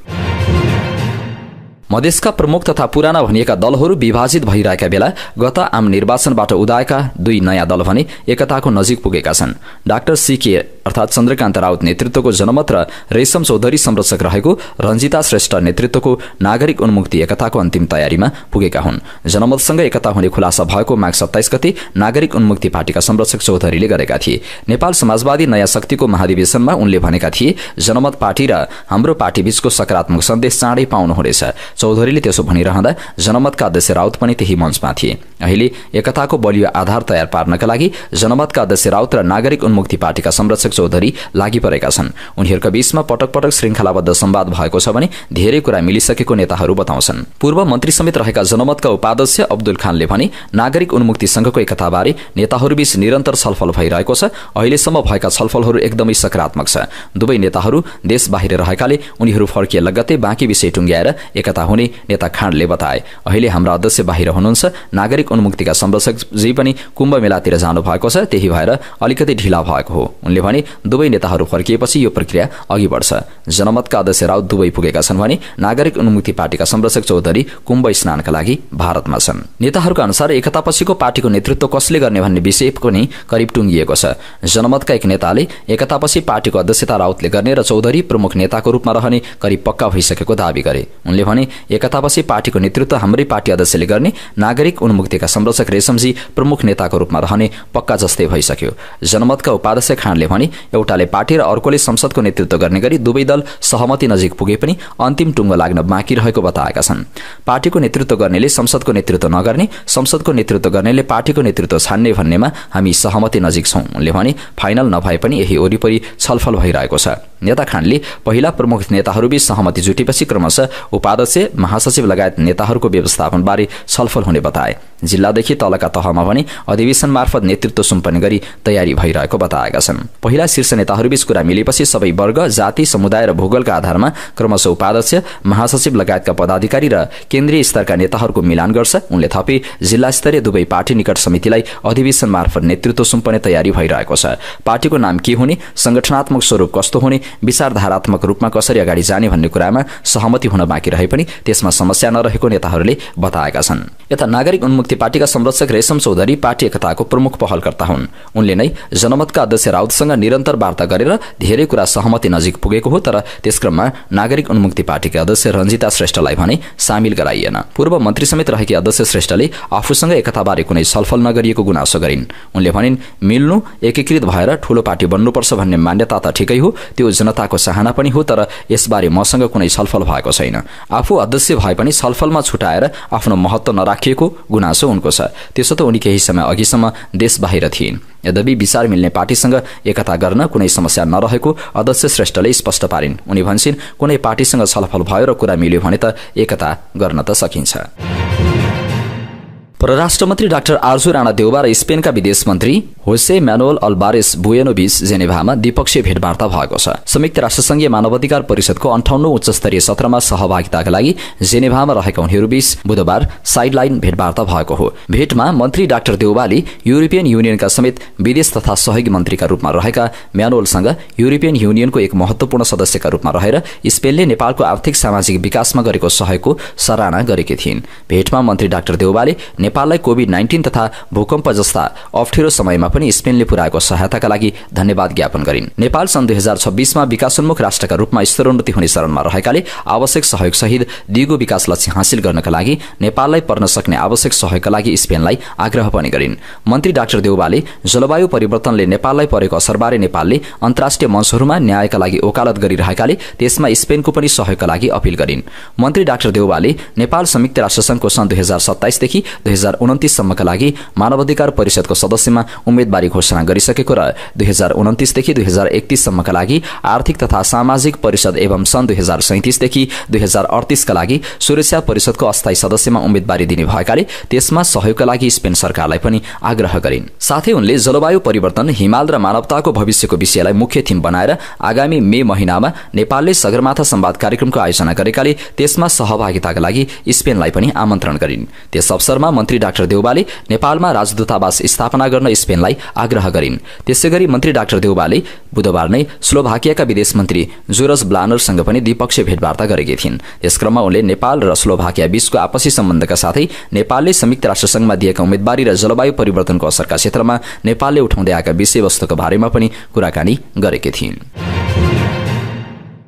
मधेसका प्रमुख तथा पुराना भनिएका दलहरू विभाजित भइरहेका बेला गत आम निर्वाचनबाट उदाएका दुई नयाँ दल भने एकताको नजिक पुगेका छन्। डाक्टर सीके अर्थात् चन्द्रकान्त राउत नेतृत्वको जनमत र रेशम चौधरी संरक्षक रहेको रञ्जिता श्रेष्ठ नेतृत्वको नागरिक उन्मुक्ति एकताको अन्तिम तयारीमा पुगेका हुन्। जनमतसँग एकता हुने खुलासा भएको माघ 27 गते नागरिक उन्मुक्ति पार्टीका संरक्षक चौधरीले गरेका थिए। नेपाल समाजवादी नयाँ शक्तिको महाधिवेशनमा उनले भनेका थिए, जनमत पार्टी र हाम्रो पार्टी बीचको सकारात्मक सन्देश चाँडै पाउनुहुनेछ। चौधरीले त्यसो भनिरहँदा जनमतका अध्यक्ष राउत पनि त्यही मञ्चमा थिए। अहिले एकताको बलियो आधार तयार पार्नका लागि जनमतका अध्यक्ष राउत र नागरिक उन्मुक्ति पार्टीका संरक्षक चौधरी लागि परेका छन्। उनीहरूका बीचमा पटक पटक श्रृङ्खलाबद्ध संवाद भएको छ भने धेरै कुरा मिलिसकेको नेताहरू बताउँछन्। पूर्व मन्त्री समेत रहेका जनमतका उपाध्यक्ष अब्दुल खानले भने नागरिक उन्मुक्ति संघको एकताबारे नेताहरूबीच निरन्तर छलफल भइरहेको छ। अहिलेसम्म भएका छलफलहरू एकदमै सकारात्मक छ। दुवै नेताहरू देश बाहिर रहेकाले उनीहरू फर्किए लगत्तै बाँकी विषय टुङ्ग्याएर एकता हुने नेता खानले बताए। अहिले हाम्रा अध्यक्ष बाहिर हुनुहुन्छ। नागरिक उन्मुक्तिका संरक्षकजी पनि कुम्भ मेलातिर जानु भएको छ, त्यही भएर अलिकति ढिला भएको हो। उनले भने दुवै नेताहरू फर्किएपछि यो प्रक्रिया अघि बढ्छ। जनमतका अध्यक्ष राउत दुवै पुगेका छन् भने नागरिक उन्मुक्ति पार्टीका संरक्षक चौधरी कुम्भ स्नानका लागि भारतमा छन्। नेताहरूका अनुसार एकतापछिको पार्टीको नेतृत्व कसले गर्ने भन्ने विषय पनि करिब टुङ्गिएको छ। जनमतका एक नेताले एकतापछि पार्टीको अध्यक्षता राउतले गर्ने र चौधरी प्रमुख नेताको रूपमा रहने करिब पक्का भइसकेको दावी गरे। उनले भने एकतापछि पार्टीको नेतृत्व हाम्रै पार्टी अध्यक्षले गर्ने, नागरिक उन्मुक्तिका संरक्षक रेशमजी प्रमुख नेताको रूपमा रहने पक्का जस्तै भइसक्यो। जनमतका उपाध्यक्ष खानले भने एउटाले पार्टी र अर्कोले संसदको नेतृत्व गर्ने गरी दुवै दल सहमति नजिक पुगे पनि अन्तिम टुङ्गो लाग्न बाँकी रहेको बताएका छन्। पार्टीको नेतृत्व गर्नेले संसदको नेतृत्व नगर्ने, संसदको नेतृत्व गर्नेले पार्टीको नेतृत्व छान्ने भन्नेमा हामी सहमति नजिक छौं। उनले भने फाइनल नभए पनि यही वरिपरि छलफल भइरहेको छ। नेता खानले पहिला प्रमुख नेताहरूबीच सहमति जुटेपछि क्रमशः उपाध्यक्ष, महासचिव लगायत नेताहरूको व्यवस्थापनबारे छलफल हुने बताए। जिल्लादेखि तलका तहमा भने अधिवेशन मार्फत नेतृत्व सुम्पने गरी तयारी भइरहेको बताएका छन्। पहिला शीर्ष नेताहरूबीच कुरा मिलेपछि सबै वर्ग, जाति, समुदाय र भूगोलका आधारमा क्रमशः उपाध्यक्ष, महासचिव लगायतका पदाधिकारी र केन्द्रीय स्तरका नेताहरूको मिलान गर्छ। उनले थपे जिल्ला स्तरीय दुवै पार्टी निकट समितिलाई अधिवेशन मार्फत नेतृत्व सुम्पने तयारी भइरहेको छ। पार्टीको नाम के हुने, संगठनात्मक स्वरूप कस्तो हुने, विचारधारात्मक रूपमा कसरी अगाडि जाने भन्ने कुरामा सहमति हुन बाँकी रहे पनि त्यसमा समस्या नरहेको नेताहरूले बताएका छन्। यता नागरिक उन्मुक्ति पार्टीका संरक्षक रेशम चौधरी पार्टी एकताको प्रमुख पहलकर्ता हुन्। उनले नै जनमतका अध्यक्ष राउतसँग निरन्तर वार्ता गरेर धेरै कुरा सहमति नजिक पुगेको हो। तर त्यसक्रममा नागरिक उन्मुक्ति पार्टीका अध्यक्ष रञ्जिता श्रेष्ठलाई भने सामेल गराइएन। पूर्व मन्त्री समेत रहेकी अध्यक्ष श्रेष्ठले आफूसँग एकताबारे कुनै छलफल नगरिएको गुनासो गरिन्। उनले भनिन्, मिल्नु, एकीकृत भएर ठूलो पार्टी बन्नुपर्छ भन्ने मान्यता त ठिकै हो, त्यो जनताको चाहना पनि हो, तर यसबारे मसँग कुनै छलफल भएको छैन। आफू अध्यक्ष भए पनि छलफलमा छुटाएर आफ्नो महत्त्व नराखिएको गुनासो उनको छ। त्यसो त उनी केही समय अघिसम्म देश बाहिर थिइन्। यद्यपि विचार मिल्ने पार्टीसँग एकता गर्न कुनै समस्या नरहेको अध्यक्ष श्रेष्ठले स्पष्ट पारिन्। उनी भन्छन्, कुनै पार्टीसँग छलफल भयो र कुरा मिल्यो भने त एकता गर्न त सकिन्छ। परराष्ट्र मन्त्री डाक्टर आर्जु राणा देउबा र स्पेनका विदेश मन्त्री होसे म्यानुअल अल्बारेस बुएनो बीच जेनेभामा द्विपक्षीय भेटवार्ता भएको छ। संयुक्त राष्ट्रसङ्घीय मानवाधिकार परिषदको 58औं उच्चस्तरीय सत्रमा सहभागिताका लागि जेनेभामा रहेका उनीहरूबीच बुधबार साइडलाइन भेटवार्ता भएको हो। भेटमा मन्त्री डाक्टर देउबाले युरोपियन युनियनका समेत विदेश तथा सहयोगी मन्त्रीका रूपमा रहेका म्यानुअलसँग युरोपियन युनियनको एक महत्वपूर्ण सदस्यका रूपमा रहेर स्पेनले नेपालको आर्थिक सामाजिक विकासमा गरेको सहयोगको सराहना गरेकी थिइन्। भेटमा मन्त्री डाक्टर देउबाले नेपाललाई कोभिड-19 तथा भूकम्प जस्ता अप्ठ्यारो समयमा पनि स्पेनले पुर्याएको सहायताका लागि धन्यवाद ज्ञापन गरिन्। नेपाल सन् 2026मा विकासोन्मुख राष्ट्रका रूपमा स्तरोन्नति हुने चरणमा रहेकाले आवश्यक सहयोग सहित दिगो विकास लक्ष्य हासिल गर्नका लागि नेपाललाई पर्न सक्ने आवश्यक सहयोगका लागि स्पेनलाई आग्रह पनि गरिन्। मन्त्री डाक्टर देउबाले जलवायु परिवर्तनले नेपाललाई परेको असरबारे नेपालले अन्तर्राष्ट्रिय मञ्चहरूमा न्यायका लागि वकालत गरिरहेकाले त्यसमा स्पेनको पनि सहयोगका लागि अपिल गरिन्। मन्त्री डाक्टर देउबाले नेपाल संयुक्त राष्ट्रसङ्घको सन् 2027 देखि 2029 सम्मका लागि मानवाधिकार परिषदको सदस्यमा उम्मेदवारी घोषणा गरिसकेको र 2029 देखि 2031 सम्मका लागि आर्थिक तथा सामाजिक परिषद एवं सन् 2037 देखि 2038 का लागि सुरक्षा परिषदको अस्थायी सदस्यमा उम्मेदवारी दिने भएकाले त्यसमा सहयोगका लागि स्पेन सरकारलाई पनि आग्रह गरिन्। साथै उनले जलवायु परिवर्तन, हिमाल र मानवताको भविष्यको विषयलाई मुख्य थीम बनाएर आगामी मे महिनामा नेपालले सगरमाथा संवाद कार्यक्रमको आयोजना गरेकाले त्यसमा सहभागिताका लागि स्पेनलाई पनि आमन्त्रण गरिन्। त्यस अवसरमा मन्त्री डाक्टर देउबाले नेपालमा राजदूतावास स्थापना गर्न स्पेनलाई आग्रह गरिन्। त्यसैगरी मन्त्री डाक्टर देउबाले बुधबार नै स्लोभाकियाका विदेश मन्त्री जोरज ब्लानरसँग पनि द्विपक्षीय भेटवार्ता गरेकी थिइन्। यसक्रममा उनले नेपाल र स्लोभाकिया बीचको आपसी सम्बन्धका साथै नेपालले संयुक्त राष्ट्रसंघमा दिएका उम्मेदवारी र जलवायु परिवर्तनको असरका क्षेत्रमा नेपालले उठाउँदै आएका विषयवस्तुको बारेमा पनि कुराकानी गरेकी थिइन्।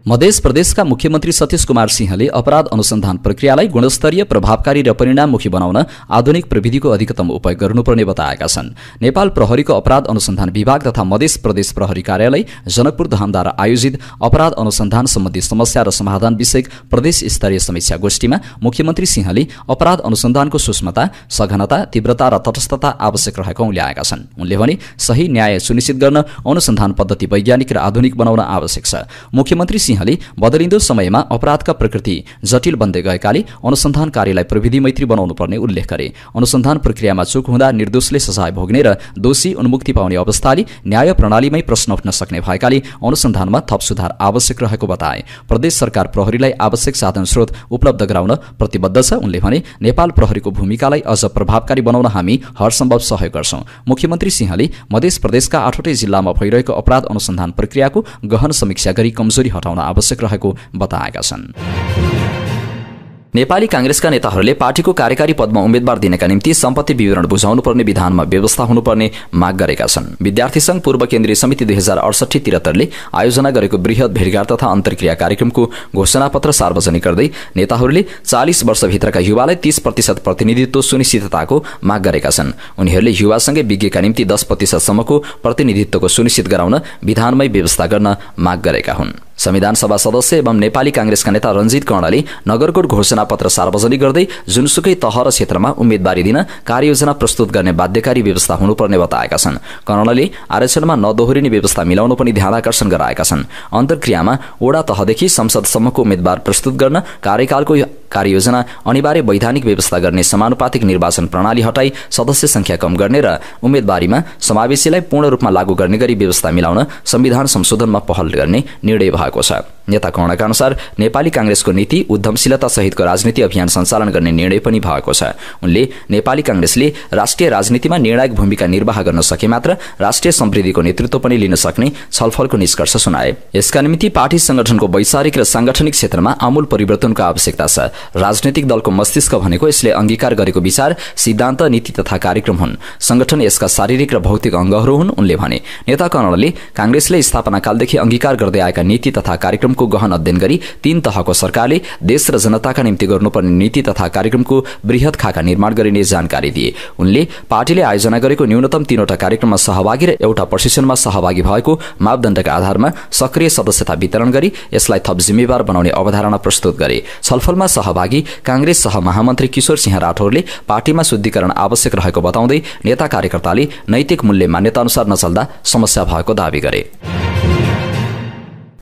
मध्य प्रदेशका मुख्यमन्त्री सतीश कुमार सिंहले अपराध अनुसन्धान प्रक्रियालाई गुणस्तरीय, प्रभावकारी र परिणाममुखी बनाउन आधुनिक प्रविधिको अधिकतम उपयोग गर्नुपर्ने बताएका छन्। नेपाल प्रहरीको अपराध अनुसन्धान विभाग तथा मध्य प्रदेश प्रहरी कार्यालय जनकपुर धामद्वारा आयोजित अपराध अनुसन्धान सम्बन्धी समस्या र समाधान विषयक प्रदेश स्तरीय समीक्षा गोष्ठीमा मुख्यमन्त्री सिंहले अपराध अनुसन्धानको सूक्ष्मता, सघनता, तीव्रता र तटस्थता आवश्यक रहेको उल्लेखेका छन्। उनले भने सही न्याय सुनिश्चित गर्न अनुसन्धान पद्धति वैज्ञानिक र आधुनिक बनाउन आवश्यक छ। मुख्यमन्त्री सिंहले बदलिँदो समयमा अपराधका प्रकृति जटिल बन्दै गएकाले अनुसन्धान कार्यलाई प्रविधि मैत्री बनाउनु पर्ने उल्लेख गरे। अनुसन्धान प्रक्रियामा चूक हुँदा निर्दोषले सजाय भोग्ने र दोषी उन्मुक्ति पाउने अवस्थाले न्याय प्रणालीमै प्रश्न उठ्न सक्ने भएकाले अनुसन्धानमा थप सुधार आवश्यक रहेको बताए। प्रदेश सरकार प्रहरीलाई आवश्यक साधन स्रोत उपलब्ध गराउन प्रतिबद्ध छ। उनले भने नेपाल प्रहरीको भूमिकालाई अझ प्रभावकारी बनाउन हामी हरसम्भव सहयोग गर्छौं। मुख्यमन्त्री सिंहले मध्य प्रदेशका 8वटै जिल्लामा भइरहेको अपराध अनुसन्धान प्रक्रियाको गहन समीक्षा गरी कमजोरी हटाउन आवश्यक रहेको बताएका छन्। नेपाली कांग्रेसका नेताहरूले पार्टीको कार्यकारी पदमा उम्मेदवार दिनका निम्ति सम्पत्ति विवरण बुझाउनुपर्ने विधानमा व्यवस्था हुनुपर्ने माग गरेका छन्। विद्यार्थी संघ पूर्व केन्द्रीय समिति 2068-73ले आयोजना गरेको वृहत भेटघाट तथा अन्तर्क्रिया कार्यक्रमको घोषणापत्र सार्वजनिक गर्दै नेताहरूले 40 वर्षभित्रका युवालाई 30% प्रतिनिधित्व सुनिश्चितताको माग गरेका छन्। उनीहरूले युवासँगै विज्ञका निम्ति 10% सम्मको प्रतिनिधित्वको सुनिश्चित गराउन विधानमै व्यवस्था गर्न माग गरेका हुन्। संविधान सभा सदस्य एवं नेपाली कांग्रेसका नेता रञ्जित कर्णले नगरकोट घोषणापत्र सार्वजनिक गर्दै जुनसुकै तह र क्षेत्रमा उम्मेदवारी दिन कार्ययोजना प्रस्तुत गर्ने बाध्यकारी व्यवस्था हुनुपर्ने बताएका छन्। कर्णले आरक्षणमा नदोहोरिने व्यवस्था मिलाउन पनि ध्यानाकर्षण गराएका छन्। अन्तर्क्रियामा वडा तहदेखि संसदसम्मको उम्मेदवार प्रस्तुत गर्न कार्यकालको कार्ययोजना, अनिवार्य वैधानिक व्यवस्था गर्ने समानुपातिक निर्वाचन प्रणाली हटाई सदस्य संख्या कम गर्ने र उम्मेदवारीमा समावेशीलाई पूर्ण रूपमा लागू गर्ने गरी व्यवस्था मिलाउन संविधान संशोधनमा पहल गर्ने निर्णय भएको छ। नेता कर्णका अनुसार नेपाली कांग्रेसको नीति उद्यमशीलता सहितको राजनीति अभियान सञ्चालन गर्ने निर्णय पनि भएको छ। उनले नेपाली कांग्रेसले राष्ट्रिय राजनीतिमा निर्णायक भूमिका निर्वाह गर्न सके मात्र राष्ट्रिय समृद्धिको नेतृत्व पनि लिन सक्ने छलफलको निष्कर्ष सुनाए। यसका निम्ति पार्टी संगठनको वैचारिक र सांगठनिक क्षेत्रमा आमूल परिवर्तनको आवश्यकता छ। राजनीतिक दलको मस्तिष्क भनेको यसले अंगीकार गरेको विचार, सिद्धान्त, नीति तथा कार्यक्रम हुन्। संगठन यसका शारीरिक र भौतिक अंगहरू हुन्। उनले भने नेता कर्णले कांग्रेसले स्थापना कालदेखि अंगीकार गर्दै आएका नीति तथा कार्यक्रमको गहन अध्ययन गरी 3 तहको सरकारले देश र जनताका निम्ति गर्नुपर्ने नीति तथा कार्यक्रमको वृहत खाका निर्माण गरिने जानकारी दिए। उनले पार्टीले आयोजना गरेको न्यूनतम 3वटा कार्यक्रममा सहभागी र एउटा प्रशिक्षणमा सहभागी भएको मापदण्डका आधारमा सक्रिय सदस्यता वितरण गरी यसलाई थप जिम्मेवार बनाउने अवधारणा प्रस्तुत गरे। छलफलमा सहभागी कांग्रेस सह महामन्त्री किशोर सिंह राठौरले पार्टीमा शुद्धिकरण आवश्यक रहेको बताउँदै नेता कार्यकर्ताले नैतिक मूल्य मान्यता अनुसार नचल्दा समस्या भएको दावी गरे।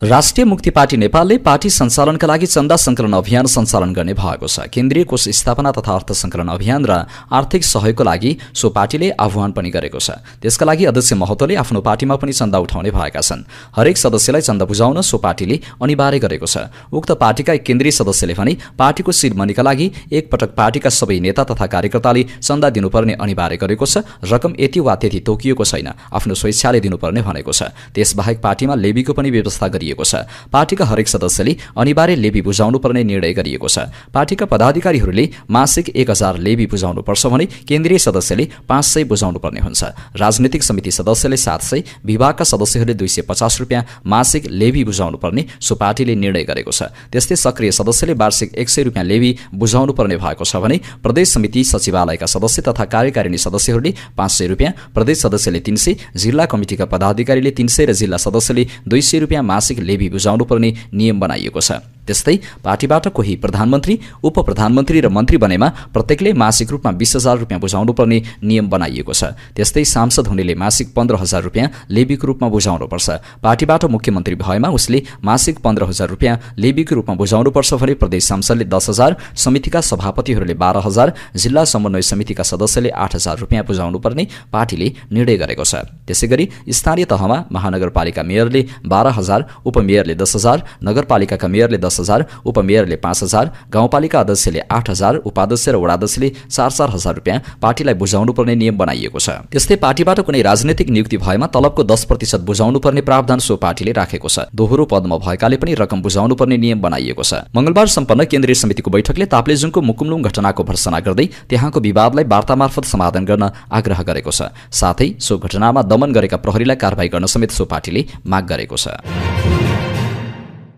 राष्ट्रिय मुक्ति पार्टी नेपालले पार्टी सञ्चालनका लागि चन्दा संकलन अभियान सञ्चालन गर्ने भएको छ। केन्द्रीय कोष स्थापना तथा अर्थ संकलन अभियान र आर्थिक सहयोगको लागि सो पार्टीले आह्वान पनि गरेको छ। त्यसका लागि अध्यक्ष महतोले आफ्नो पार्टीमा पनि चन्दा उठाउने भएका छन्। हरेक सदस्यलाई चन्दा बुझाउन सो पार्टीले अनिवार्य गरेको छ। उक्त पार्टीका एक केन्द्रीय सदस्यले भने पार्टीको शिरोमणिका लागि एकपटक पार्टीका सबै नेता तथा कार्यकर्ताले चन्दा दिनुपर्ने अनिवार्य गरेको छ। रकम यति वा त्यति तोकिएको छैन, आफ्नो स्वेच्छाले दिनुपर्ने भनेको छ। त्यसबाहेक पार्टीमा लेबीको पनि व्यवस्था गरिएको छ। पार्टीका हरेक सदस्यले अनिवार्य लेबी बुझाउनु पर्ने निर्णय गरिएको छ। पार्टीका पदाधिकारीहरूले मासिक 1000 लेबी बुझाउनु पर्छ भने केन्द्रीय सदस्यले 500 बुझाउनु पर्ने हुन्छ। राजनीतिक समिति सदस्यले 700, विभागका सदस्यहरूले 250 रुपियाँ मासिक लेबी बुझाउनु पर्ने सो पार्टीले निर्णय गरेको छ। त्यस्तै सक्रिय सदस्यले वार्षिक 100 रुपियाँ लेबी बुझाउनु पर्ने भएको छ भने प्रदेश समिति सचिवालयका सदस्य तथा कार्यकारिणी सदस्यहरूले 500 रुपियाँ, प्रदेश सदस्यले 300, जिल्ला कमिटिका पदाधिकारीले 300 र जिल्ला सदस्यले 200 रुपियाँ मासिक लेबी बुझाउनु पर्ने नियम बनाइएको छ। त्यस्तै पार्टीबाट कोही प्रधानमन्त्री, उपप्रधानमन्त्री र मन्त्री बनेमा प्रत्येकले मासिक रूपमा 20,000 रुपियाँ बुझाउनु पर्ने नियम बनाइएको छ। त्यस्तै सांसद हुनेले मासिक 15,000 रुपियाँ लेबीको रूपमा बुझाउनुपर्छ। पार्टीबाट मुख्यमन्त्री भएमा उसले मासिक 15,000 रुपियाँ लेबीको रूपमा बुझाउनुपर्छ भने प्रदेश सांसदले 10,000, समितिका सभापतिहरूले 12,000, जिल्ला समन्वय समितिका सदस्यले 8,000 रुपियाँ बुझाउनु पर्ने पार्टीले निर्णय गरेको छ। त्यसैगरी स्थानीय तहमा महानगरपालिका मेयरले 12,000, उपमेयरले 10,000, नगरपालिकाका मेयरले 10,000, उपमेयरले 5,000, गाउँपालिका अध्यक्षले 8,000, उपाध्यक्ष र वडाध्यक्षले 4-4 हजार रुपियाँ पार्टीलाई बुझाउनु पर्ने नियम बनाइएको छ। त्यस्तै पार्टीबाट कुनै राजनैतिक नियुक्ति भएमा तलबको 10% बुझाउनु पर्ने प्रावधान सो पार्टीले राखेको छ। दोहोरो पदमा भएकाले पनि रकम बुझाउनु पर्ने नियम बनाइएको छ। मंगलबार सम्पन्न केन्द्रीय समितिको बैठकले ताप्लेजुङको मुकुमलुङ घटनाको भर्त्सना गर्दै त्यहाँको विवादलाई वार्ता मार्फत समाधान गर्न आग्रह गरेको छ। साथै सो घटनामा दमन गरेका प्रहरीलाई कारबाही गर्न समेत सो पार्टीले माग गरेको छ।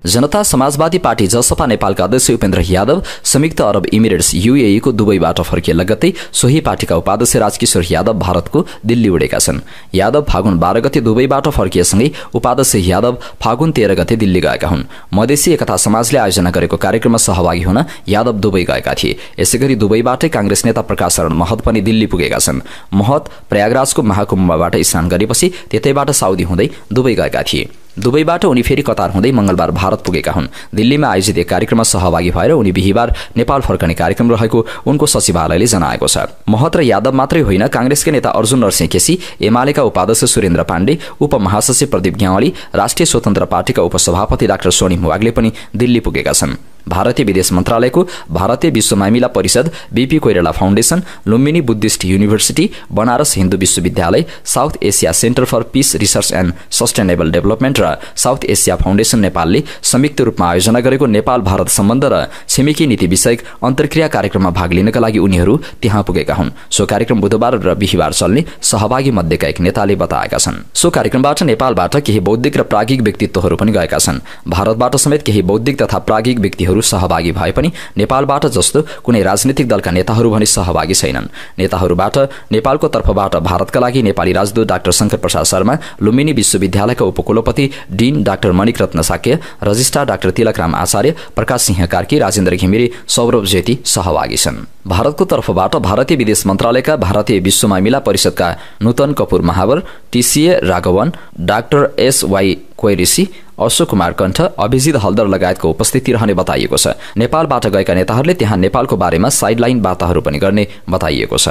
जनता समाजवादी पार्टी जसपा नेपालका अध्यक्ष उपेन्द्र यादव संयुक्त अरब इमिरेट्स UAE को दुबईबाट फर्किए लगत्तै सोही पार्टीका उपाध्यक्ष राजकिशोर यादव भारतको दिल्ली उडेका छन्। यादव फागुन 12 गते दुबईबाट फर्किएसँगै उपाध्यक्ष यादव फागुन 13 गते दिल्ली गएका हुन्। मधेसी एकता समाजले आयोजना गरेको कार्यक्रममा सहभागी हुन यादव दुबई गएका थिए। यसैगरी दुबईबाटै कांग्रेस नेता प्रकाश शरण महत पनि दिल्ली पुगेका छन्। महत प्रयागराजको महाकुम्भबाट स्नान गरेपछि त्यतैबाट साउदी हुँदै दुबई गएका थिए। दुबईबाट उनी फेरि कतार हुँदै मंगलबार भारत पुगेका हुन्। दिल्लीमा आयोजित एक कार्यक्रममा सहभागी भएर उनी बिहीबार नेपाल फर्कने कार्यक्रम रहेको उनको सचिवालयले जनाएको छ। महत र यादव मात्रै होइन, कांग्रेसका नेता अर्जुन नरसिंह केसी, एमालेका उपाध्यक्ष सुरेन्द्र पाण्डे, उपमहासचिव प्रदीप ग्यावाली, राष्ट्रिय स्वतन्त्र पार्टीका उपसभापति डाक्टर सोनिम वाग्ले पनि दिल्ली पुगेका छन्। भारतीय विदेश मन्त्रालयको भारतीय विश्व मामिला परिषद, BP Koirala foundation, Lumbini Buddhist university, Banaras Hindu विश्वविद्यालय, South Asia centre for peace research and sustainable development र साउथ एसिया फाउन्डेसन नेपालले संयुक्त रूपमा आयोजना गरेको नेपाल भारत सम्बन्ध र छिमेकी नीति विषयक अन्तर्क्रिया कार्यक्रममा भाग लिनका लागि उनीहरू त्यहाँ पुगेका हुन्। सो कार्यक्रम बुधबार र बिहीबार चल्ने सहभागी मध्येका एक नेताले बताएका छन्। सो कार्यक्रमबाट नेपालबाट केही बौद्धिक र प्राज्ञिक व्यक्तित्वहरू पनि गएका छन्। भारतबाट समेत केही बौद्धिक तथा प्राज्ञिक व्यक्तिहरू सहभागी भए पनि नेपालबाट जस्तो कुनै राजनीतिक दलका नेताहरू भने सहभागी छैनन्। नेताहरूबाट नेपालको तर्फबाट भारतका लागि नेपाली राजदूत डाक्टर शंकर प्रसाद शर्मा, लुम्बिनी विश्वविद्यालयका उपकुलपति डीन डाक्टर मणिक रत्न साक्य, रजिस्ट्रार डाक्टर तिलकराम आचार्य, प्रकाश सिंह कार्की, राजेन्द्र घिमिरे, सौरभ जेठी सहभागी छन्। भारतको तर्फबाट भारतीय विदेश मन्त्रालयका भारतीय विश्व मामिला परिषदका Nutan Kapoor Mahawar, TCA Raghavan, doctor SY Quraishi, Ashok Kumar Kanth, Abhijit Haldar लगायतको उपस्थिति रहने बताइएको छ। नेपालबाट गएका नेताहरूले त्यहाँ नेपालको बारेमा साइडलाइन वार्ताहरू पनि गर्ने बताइएको छ।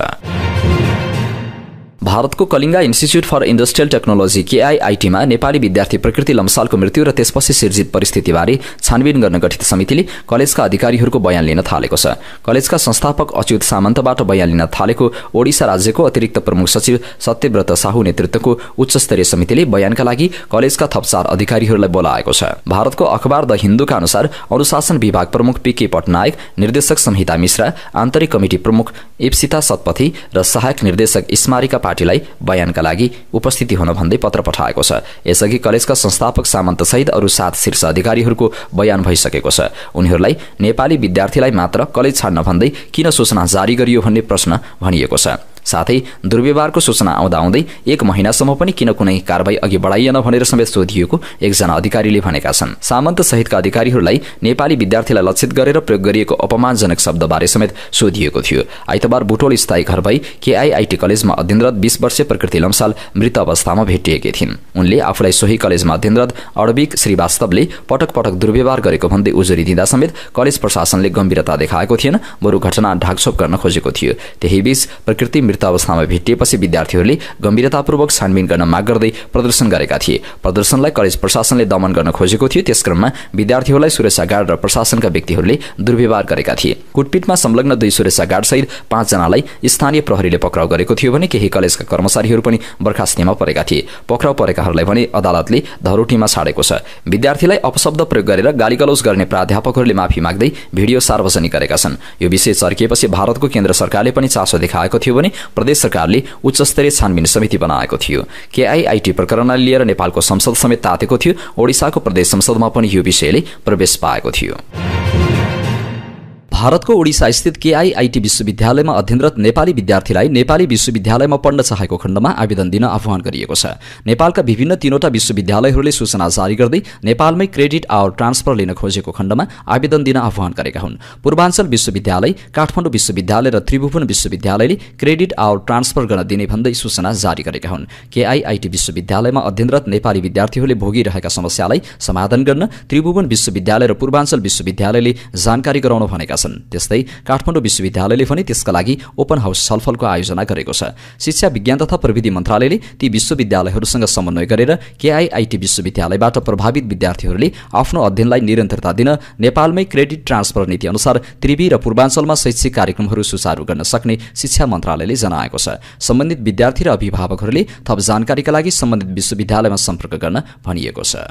भारतको Kalinga institute for industrial technology KIIT मा नेपाली विद्यार्थी प्रकृति लम्सालको मृत्यु र त्यसपछि सिर्जित परिस्थितिबारे छानबिन गर्न गठित समितिले कलेजका अधिकारीहरूको बयान लिन थालेको छ। कलेजका संस्थापक अच्युत सामन्तबाट बयान लिन थालेको ओडिसा राज्यको अतिरिक्त प्रमुख सचिव सत्यव्रत साहु नेतृत्वको उच्चस्तरीय समितिले बयानका लागि कलेजका थप 4 अधिकारीहरूलाई बोलाएको छ। भारतको अखबार द हिन्दूका अनुसार अनुशासन विभाग प्रमुख PK पटनायक, निर्देशक संहिता मिश्रा, आन्तरिक कमिटी प्रमुख इप्सिता सतपथी र सहायक निर्देशक स्मारिका पार्टीलाई बयानका लागि उपस्थिति हुन भन्दै पत्र पठाएको छ। यसअघि कलेजका संस्थापक सामन्त सहित अरू 7 शीर्ष अधिकारीहरूको बयान भइसकेको छ। उनीहरूलाई नेपाली विद्यार्थीलाई मात्र कलेज छाड्न भन्दै किन सूचना जारी गरियो भन्ने प्रश्न भनिएको छ। साथै दुर्व्यवहारको सूचना आउँदै 1 महिनासम्म पनि किन कुनै कारबाही अघि बढाइएन भनेर समेत सोधिएको एकजना अधिकारीले भनेका छन्। सामन्त सहितका अधिकारीहरूलाई नेपाली विद्यार्थीलाई लक्षित गरेर प्रयोग गरिएको अपमानजनक शब्दबारे समेत सोधिएको थियो। आइतबार बुटोल स्थायी घर भई KIIT कलेजमा अध्ययनरत 20 वर्षीय प्रकृति लम्साल मृत अवस्थामा भेटिएकी थिइन्। उनले आफूलाई सोही कलेजमा अध्ययनरत अडविक श्रीवास्तवले पटक पटक दुर्व्यवहार गरेको भन्दै उजुरी दिँदा समेत कलेज प्रशासनले गम्भीरता देखाएको थिएन, बरु घटना ढाकछोप गर्न खोजेको थियो। त्यहीबीच प्रकृति मृत अवस्थामा भेटिएपछि विद्यार्थीहरूले गम्भीरतापूर्वक छानबिन गर्न माग गर्दै प्रदर्शन गरेका थिए। प्रदर्शनलाई कलेज प्रशासनले दमन गर्न खोजेको थियो। त्यसक्रममा विद्यार्थीहरूलाई सुरक्षा गार्ड र प्रशासनका व्यक्तिहरूले दुर्व्यवहार गरेका थिए। कुटपिटमा संलग्न 2 सुरक्षा गार्ड सहित 5 जनालाई स्थानीय प्रहरीले पक्राउ गरेको थियो भने केही कलेजका कर्मचारीहरू पनि बर्खास्तीमा परेका थिए। पक्राउ परेकाहरूलाई भने अदालतले धरोटीमा छाडेको छ। विद्यार्थीलाई अपशब्द प्रयोग गरेर गालीगलौज गर्ने प्राध्यापकहरूले माफी माग्दै भिडियो सार्वजनिक गरेका छन्। यो विषय चर्किएपछि भारतको केन्द्र सरकारले पनि चासो देखाएको थियो भने प्रदेश सरकारले उच्चस्तरीय छानबिन समिति बनाएको थियो। KIIT प्रकरणलाई लिएर नेपालको संसद समेत तातेको थियो। ओडिसाको प्रदेश संसदमा पनि यो विषयले प्रवेश पाएको थियो। भारतको ओडिसा स्थित केआईआईटी विश्वविद्यालयमा अध्ययनरत नेपाली विद्यार्थीलाई नेपाली विश्वविद्यालयमा पढ्न चाहेको खण्डमा आवेदन दिन आह्वान गरिएको छ। नेपालका विभिन्न 3वटा विश्वविद्यालयहरूले सूचना जारी गर्दै नेपालमै क्रेडिट आवर ट्रान्सफर लिन खोजेको खण्डमा आवेदन दिन आह्वान गरेका हुन्। पूर्वाञ्चल विश्वविद्यालय, काठमाडौँ विश्वविद्यालय र त्रिभुवन विश्वविद्यालयले क्रेडिट आवर ट्रान्सफर गर्न दिने भन्दै सूचना जारी गरेका हुन्। केआईआईटी विश्वविद्यालयमा अध्ययनरत नेपाली विद्यार्थीहरूले भोगिरहेका समस्यालाई समाधान गर्न त्रिभुवन विश्वविद्यालय र पूर्वाञ्चल विश्वविद्यालयले जानकारी गराउन भनेका छन्। त्यस्तै काठमाडौँ विश्वविद्यालयले पनि त्यसका लागि ओपन हाउस छलफलको आयोजना गरेको छ। शिक्षा विज्ञान तथा प्रविधि मन्त्रालयले ती विश्वविद्यालयहरूसँग समन्वय गरेर केआईआईटी विश्वविद्यालयबाट प्रभावित विद्यार्थीहरूले आफ्नो अध्ययनलाई निरन्तरता दिन नेपालमै क्रेडिट ट्रान्सफर नीति अनुसार त्रिवी र पूर्वाञ्चलमा शैक्षिक कार्यक्रमहरू सुचारू गर्न सक्ने शिक्षा मन्त्रालयले जनाएको छ। सम्बन्धित विद्यार्थी र अभिभावकहरूले थप जानकारीका लागि सम्बन्धित विश्वविद्यालयमा सम्पर्क गर्न भनिएको छ।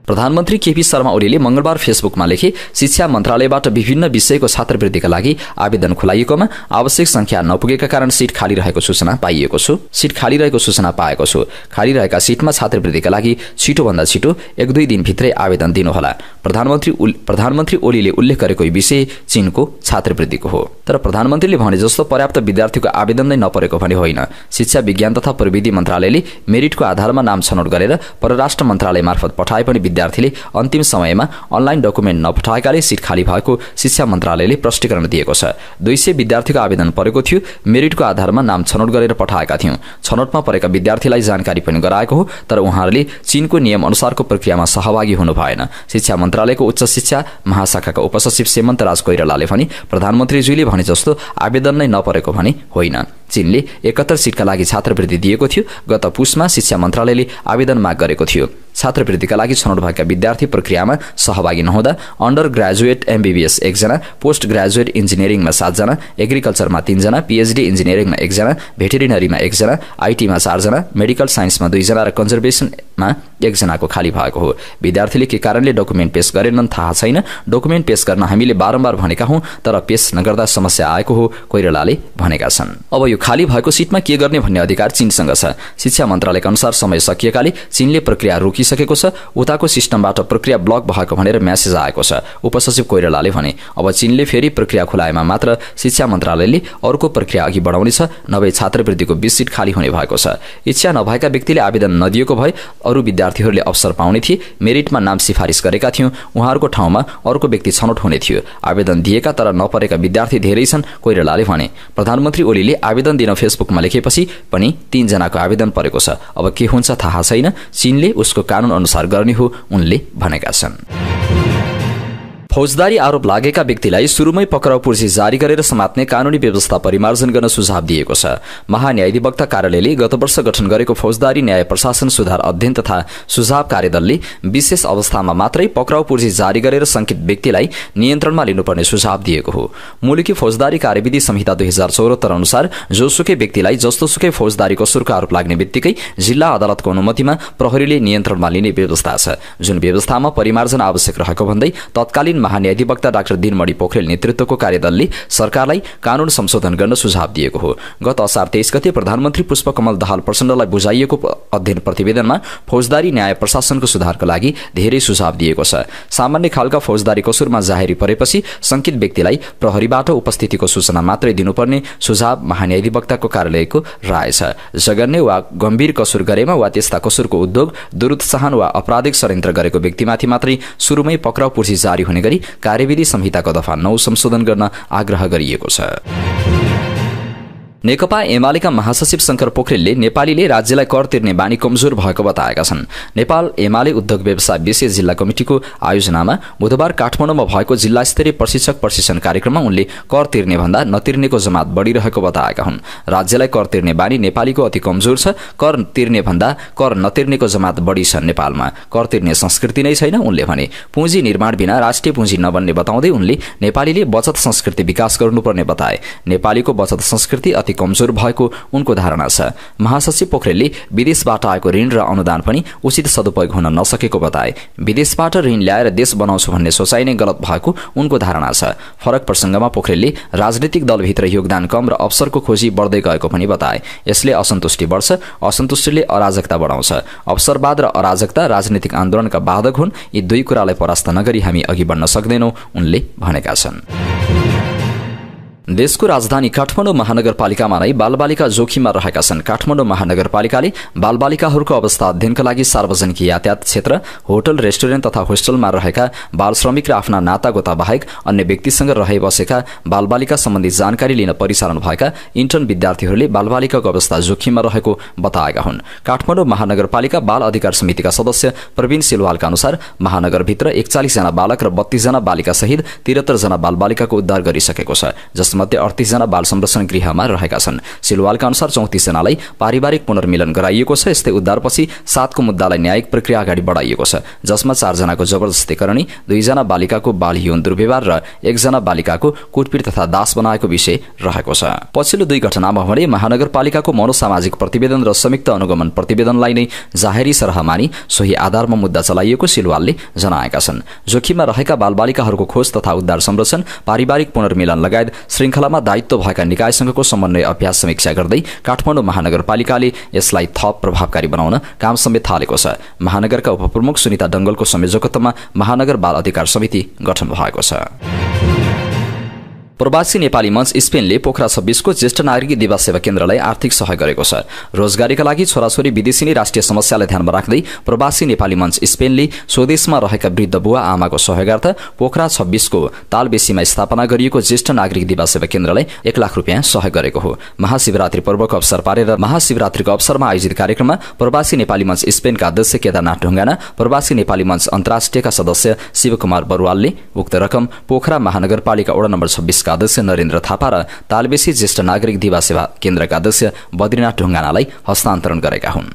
प्रधानमन्त्री केपी शर्मा ओलीले मंगलबार फेसबुकमा लेखे, शिक्षा मन्त्रालयबाट विभिन्न विषयको छात्रवृत्तिका लागि आवेदन खुलाइएकोमा आवश्यक संख्या नपुगेका कारण सीट खाली रहेको सूचना पाइएको छु। सीट खाली रहेको सूचना पाएको छु। खाली रहेका सीटमा छात्रवृत्तिका लागि छिटोभन्दा छिटो 1-2 दिनभित्रै आवेदन दिनुहोला। प्रधानमन्त्री ओलीले उल्लेख गरेको विषय चीनको छात्रवृत्तिको हो। तर प्रधानमन्त्रीले भने जस्तो पर्याप्त विद्यार्थीको आवेदन नै नपरेको भने होइन। शिक्षा विज्ञान तथा प्रविधि मन्त्रालयले मेरिटको आधारमा नाम छनौट गरेर परराष्ट्र मन्त्रालय मार्फत पठाए पनि विद्यार्थीले अन्तिम समयमा अनलाइन डकुमेन्ट नपठाएकाले सीट खाली भएको शिक्षा मन्त्रालयले प्रष्टीकरण दिएको छ। 200 विद्यार्थीको आवेदन परेको थियो। मेरिटको आधारमा नाम छनौट गरेर पठाएका थियौं। छनौटमा परेका विद्यार्थीलाई जानकारी पनि गराएको हो, तर उहाँहरूले चीनको नियम अनुसारको प्रक्रियामा सहभागी हुनु भएन। शिक्षा मन्त्रालयको उच्च शिक्षा महाशाखाका उपसचिव सेमन्तराज कोइरालाले भने प्रधानमन्त्रीज्यूले भने जस्तो आवेदन नै नपरेको भने होइन। चीनले 71 सीटका लागि छात्रवृत्ति दिएको थियो। गत पुसमा शिक्षा मन्त्रालयले आवेदन माग गरेको थियो। छात्रवृत्तिका लागि छनौट भएका विद्यार्थी प्रक्रियामा सहभागी नहुँदा अन्डर ग्रेजुएट एमबीबीएस 1 जना, पोस्ट ग्रेजुएट इन्जिनियरिङमा 7 जना, एग्रिकल्चरमा 3 जना, पीएचडी इन्जिनियरिङमा 1 जना, भेटेरिनरीमा 1 जना, आईटीमा 4 जना, मेडिकल साइन्समा 2 जना र कन्जर्भेसनमा 1 जनाको खाली भएको हो। विद्यार्थीले के कारणले डकुमेन्ट पेश गरेनन् थाहा छैन। डकुमेन्ट पेश गर्न हामीले बारम्बार भनेका हौं, तर पेश नगर्दा समस्या आएको हो, कोइरालाले भनेका छन्। अब यो खाली भएको सीटमा के गर्ने भन्ने अधिकार चीनसँग छ। शिक्षा मन्त्रालयका अनुसार समय सकिएकाले चीनले प्रक्रिया रोकिसकेको छ। उताको सिस्टमबाट प्रक्रिया ब्लक भएको भनेर मेसेज आएको छ। उपसचिव कोइरालाले भने अब चीनले फेरि प्रक्रिया खुलाएमा मात्र शिक्षा मन्त्रालयले अर्को प्रक्रिया अघि बढाउनेछ, नभए छात्रवृत्तिको 20 सीट खाली हुने भएको छ। इच्छा नभएका व्यक्तिले आवेदन नदिएको भए अरू विद्यार्थीहरूले अवसर पाउने थिए। मेरिटमा नाम सिफारिस गरेका थियौं, उहाँहरूको ठाउँमा अर्को व्यक्ति छनौट हुने थियो। आवेदन दिएका तर नपरेका विद्यार्थी धेरै छन्, कोइरालाले भने। प्रधानमन्त्री ओलीले आवेदन दिन फेसबुकमा लेखेपछि पनि 3 जनाको आवेदन परेको छ। अब के हुन्छ थाहा छैन। चीनले उसको कानून अनुसार गर्ने हो, उनले भनेका छन्। फौजदारी आरोप लागेका व्यक्तिलाई सुरुमै पक्राउ पूर्जी जारी गरेर समात्ने कानूनी व्यवस्था परिमार्जन गर्न सुझाव दिएको छ। महान्यायाधिवक्ता कार्यालयले गत वर्ष गठन गरेको फौजदारी न्याय प्रशासन सुधार अध्ययन तथा सुझाव कार्यदलले विशेष अवस्थामा मात्रै पक्राउ पूर्जी जारी गरेर शंकित व्यक्तिलाई नियन्त्रणमा लिनुपर्ने सुझाव दिएको हो। मुलुकी फौजदारी कार्यविधि संहिता 2074 अनुसार जोसुकै व्यक्तिलाई जस्तोसुकै फौजदारी कसुरको आरोप लाग्ने बित्तिकै जिल्ला अदालतको अनुमतिमा प्रहरीले नियन्त्रणमा लिने व्यवस्था छ, जुन व्यवस्थामा परिमार्जन आवश्यक रहेको भन्दै तत्कालीन महान्यायाधिवक्ता डाक्टर दिनमणि पोखरेल नेतृत्वको कार्यदलले सरकारलाई कानून संशोधन गर्न सुझाव दिएको हो। गत असार 23 गते प्रधानमन्त्री पुष्पकमल दाहाल प्रचण्डलाई बुझाइएको अध्ययन प्रतिवेदनमा फौजदारी न्याय प्रशासनको सुधारका लागि धेरै सुझाव दिएको छ। सामान्य खालका फौजदारी कसुरमा जाहेरी परेपछि शंकित व्यक्तिलाई प्रहरीबाट उपस्थितिको सूचना मात्रै दिनुपर्ने सुझाव महान्यायाधिवक्ताको कार्यालयको राय छ। जघन्य वा गम्भीर कसुर गरेमा वा त्यस्ता कसुरको उद्योग, दुरुत्साहन वा अपराधिक षड्यन्त्र गरेको व्यक्तिमाथि मात्रै सुरुमै पक्राउ पूर्जी जारी हुने गरी कार्यविधि संहिताको दफा 9 संशोधन गर्न आग्रह गरिएको छ। नेकपा एमालेका महासचिव शंकर पोखरेलले नेपालीले राज्यलाई कर तिर्ने बानी कमजोर भएको बताएका छन्। नेपाल एमाले उद्योग व्यवसाय विशेष जिल्ला कमिटिको आयोजनामा बुधबार काठमाडौँमा भएको जिल्ला स्तरीय प्रशिक्षक प्रशिक्षण कार्यक्रममा उनले कर तिर्ने भन्दा नतिर्नेको जमात बढिरहेको बताएका हुन्। राज्यलाई कर तिर्ने बानी नेपालीको अति कमजोर छ। कर तिर्ने भन्दा कर नतिर्नेको जमात बढी छ नेपालमा। कर तिर्ने संस्कृति नै छैन, उनले भने। पुँजी निर्माण बिना राष्ट्रिय पुँजी नबन्ने बताउँदै उनले नेपालीले बचत संस्कृति विकास गर्नुपर्ने बताए। नेपालीको बचत संस्कृति अति अर्थव्यवस्था कमजोर भएको उनको धारणा छ। महासचिव पोखरेलले विदेशबाट आएको ऋण र अनुदान पनि उचित सदुपयोग हुन नसकेको बताए। विदेशबाट ऋण ल्याएर देश बनाउँछु भन्ने सोचाइ नै गलत भएको उनको धारणा छ। फरक प्रसंगमा पोखरेलले राजनीतिक दलभित्र योगदान कम र अवसरको खोजी बढ्दै गएको पनि बताए। यसले असन्तुष्टि बढ्छ, असन्तुष्टिले अराजकता बढाउँछ। अवसरवाद र अराजकता राजनीतिक आन्दोलनका बाधक हुन्। यी दुई कुरालाई परास्त नगरी हामी अघि बढ्न सक्दैनौं, उनले भनेका छन्। देशको राजधानी काठमाडौँ महानगरपालिकामा नै बालबालिका जोखिममा रहेका छन्। काठमाडौँ महानगरपालिकाले बालबालिकाहरूको अवस्था अध्ययनका लागि सार्वजनिक यातायात क्षेत्र, होटल, रेस्टुरेन्ट तथा होस्टलमा रहेका बाल श्रमिक र आफ्ना नातागोता बाहेक अन्य व्यक्तिसँग रहे बसेका बालबालिका सम्बन्धी जानकारी लिन परिचालन भएका इन्टर्न विद्यार्थीहरूले बालबालिकाको अवस्था जोखिममा रहेको बताएका हुन्। काठमाडौँ महानगरपालिका बाल अधिकार समितिका सदस्य प्रवीण सिलवालका अनुसार महानगरभित्र 41 जना बालक र 32 जना बालिका सहित 73 जना बालबालिकाको उद्धार गरिसकेको छ, जसमध्ये 38 जना बाल संरक्षण गृहमा रहेका छन्। सिलवालका अनुसार 34 जनालाई पारिवारिक पुनर्मिलन गराइएको छ। यस्तै उद्धारपछि 7 को मुद्दालाई न्यायिक प्रक्रिया अगाडि बढाइएको छ, जसमा 4 जनाको जबरजस्ती करणी, 2 जना बालिकाको बाल यौन दुर्व्यवहार र 1 जना बालिकाको कुटपिट तथा दास बनाएको विषय रहेको छ। पछिल्लो 2 घटनामा भने महानगरपालिकाको मनोसामाजिक प्रतिवेदन र संयुक्त अनुगमन प्रतिवेदनलाई नै जाहेरी सरह मानी सोही आधारमा मुद्दा चलाइएको सिलवालले जनाएका छन्। जोखिममा रहेका बालबालिकाहरूको खोज तथा उद्धार संरक्षण, पारिवारिक पुनर्मिलन लगायत श्रृङ्खलामा दायित्व भएका निकायसँगको समन्वय अभ्यास समीक्षा गर्दै काठमाडौँ महानगरपालिकाले यसलाई थप प्रभावकारी बनाउन काम समेत थालेको छ। महानगरका उपप्रमुख सुनिता डंगलको संयोजकत्वमा महानगर बाल अधिकार समिति गठन भएको छ। प्रवासी नेपाली मञ्च स्पेनले पोखरा 26 को ज्येष्ठ नागरिक दिवा सेवा केन्द्रलाई आर्थिक सहयोग गरेको छ। रोजगारीका लागि छोराछोरी विदेशी नै राष्ट्रिय समस्यालाई ध्यानमा राख्दै प्रवासी नेपाली मञ्च स्पेनले स्वदेशमा रहेका वृद्ध बुवा आमाको सहयोगार्थ पोखरा 26 को तालबेसीमा स्थापना गरिएको ज्येष्ठ नागरिक दिवा सेवा केन्द्रलाई 1 लाख रुपियाँ सहयोग गरेको हो। महाशिवरात्रि पर्वको अवसर पारेर महाशिवरात्रिको अवसरमा आयोजित कार्यक्रममा प्रवासी नेपाली मञ्च स्पेनका अध्यक्ष केदारनाथ ढुङ्गाना, प्रवासी नेपाली मञ्च अन्तर्राष्ट्रियका सदस्य शिवकुमार बरुवालले उक्त रकम पोखरा महानगरपालिका वडा नम्बर 26 का अध्यक्ष नरेन्द्र थापा र तालबेसी ज्येष्ठ नागरिक दिवा सेवा केन्द्रका अध्यक्ष बद्रीनाथ ढुङ्गानालाई हस्तान्तरण गरेका हुन्।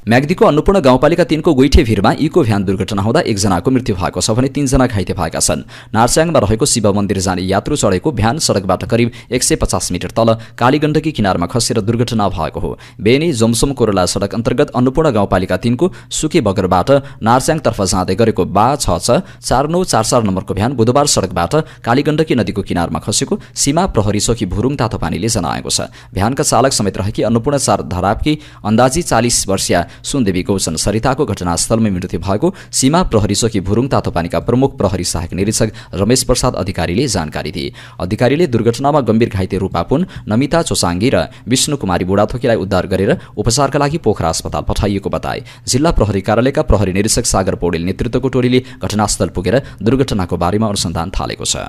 म्याग्दीको अन्नपूर्ण गाउँपालिका 3 को गोइठे भिरमा इको भ्यान दुर्घटना हुँदा 1 जनाको मृत्यु भएको छ भने 3 जना घाइते भएका छन्। नार्स्याङमा रहेको शिव मन्दिर जाने यात्रु चढेको भ्यान सडकबाट करिब 150 मिटर तल कालीगण्डकी किनारमा खसेर दुर्घटना भएको हो। बेनी जोमसोम कोरोला सडक अन्तर्गत अन्नपूर्ण गाउँपालिका 3 को सुके बगरबाट नार्स्याङतर्फ जाँदै गरेको 4944 नम्बरको भ्यान बुधबार सडकबाट कालीगण्डकी नदीको किनारमा खसेको सीमा प्रहरी चौकी भुरुङ तातोपानीले जनाएको छ। भ्यानका चालक समेत रहेकी अन्नपूर्ण 4 धरापकी अन्दाजी 40 वर्षीय सुनदेवी गौचन सरिताको घटनास्थलमै मृत्यु भएको सीमा प्रहरी चौकी भुरुङ तातोपानीका प्रमुख प्रहरी सहायक निरीक्षक रमेश प्रसाद अधिकारीले जानकारी दिए। अधिकारीले दुर्घटनामा गम्भीर घाइते रूपा पुन, नमिता चोचाङ्गी र विष्णु कुमारी बुढाथोकीलाई उद्धार गरेर उपचारका लागि पोखरा अस्पताल पठाइएको बताए। जिल्ला प्रहरी कार्यालयका प्रहरी निरीक्षक सागर पौडेल नेतृत्वको टोलीले घटनास्थल पुगेर दुर्घटनाको बारेमा अनुसन्धान थालेको छ।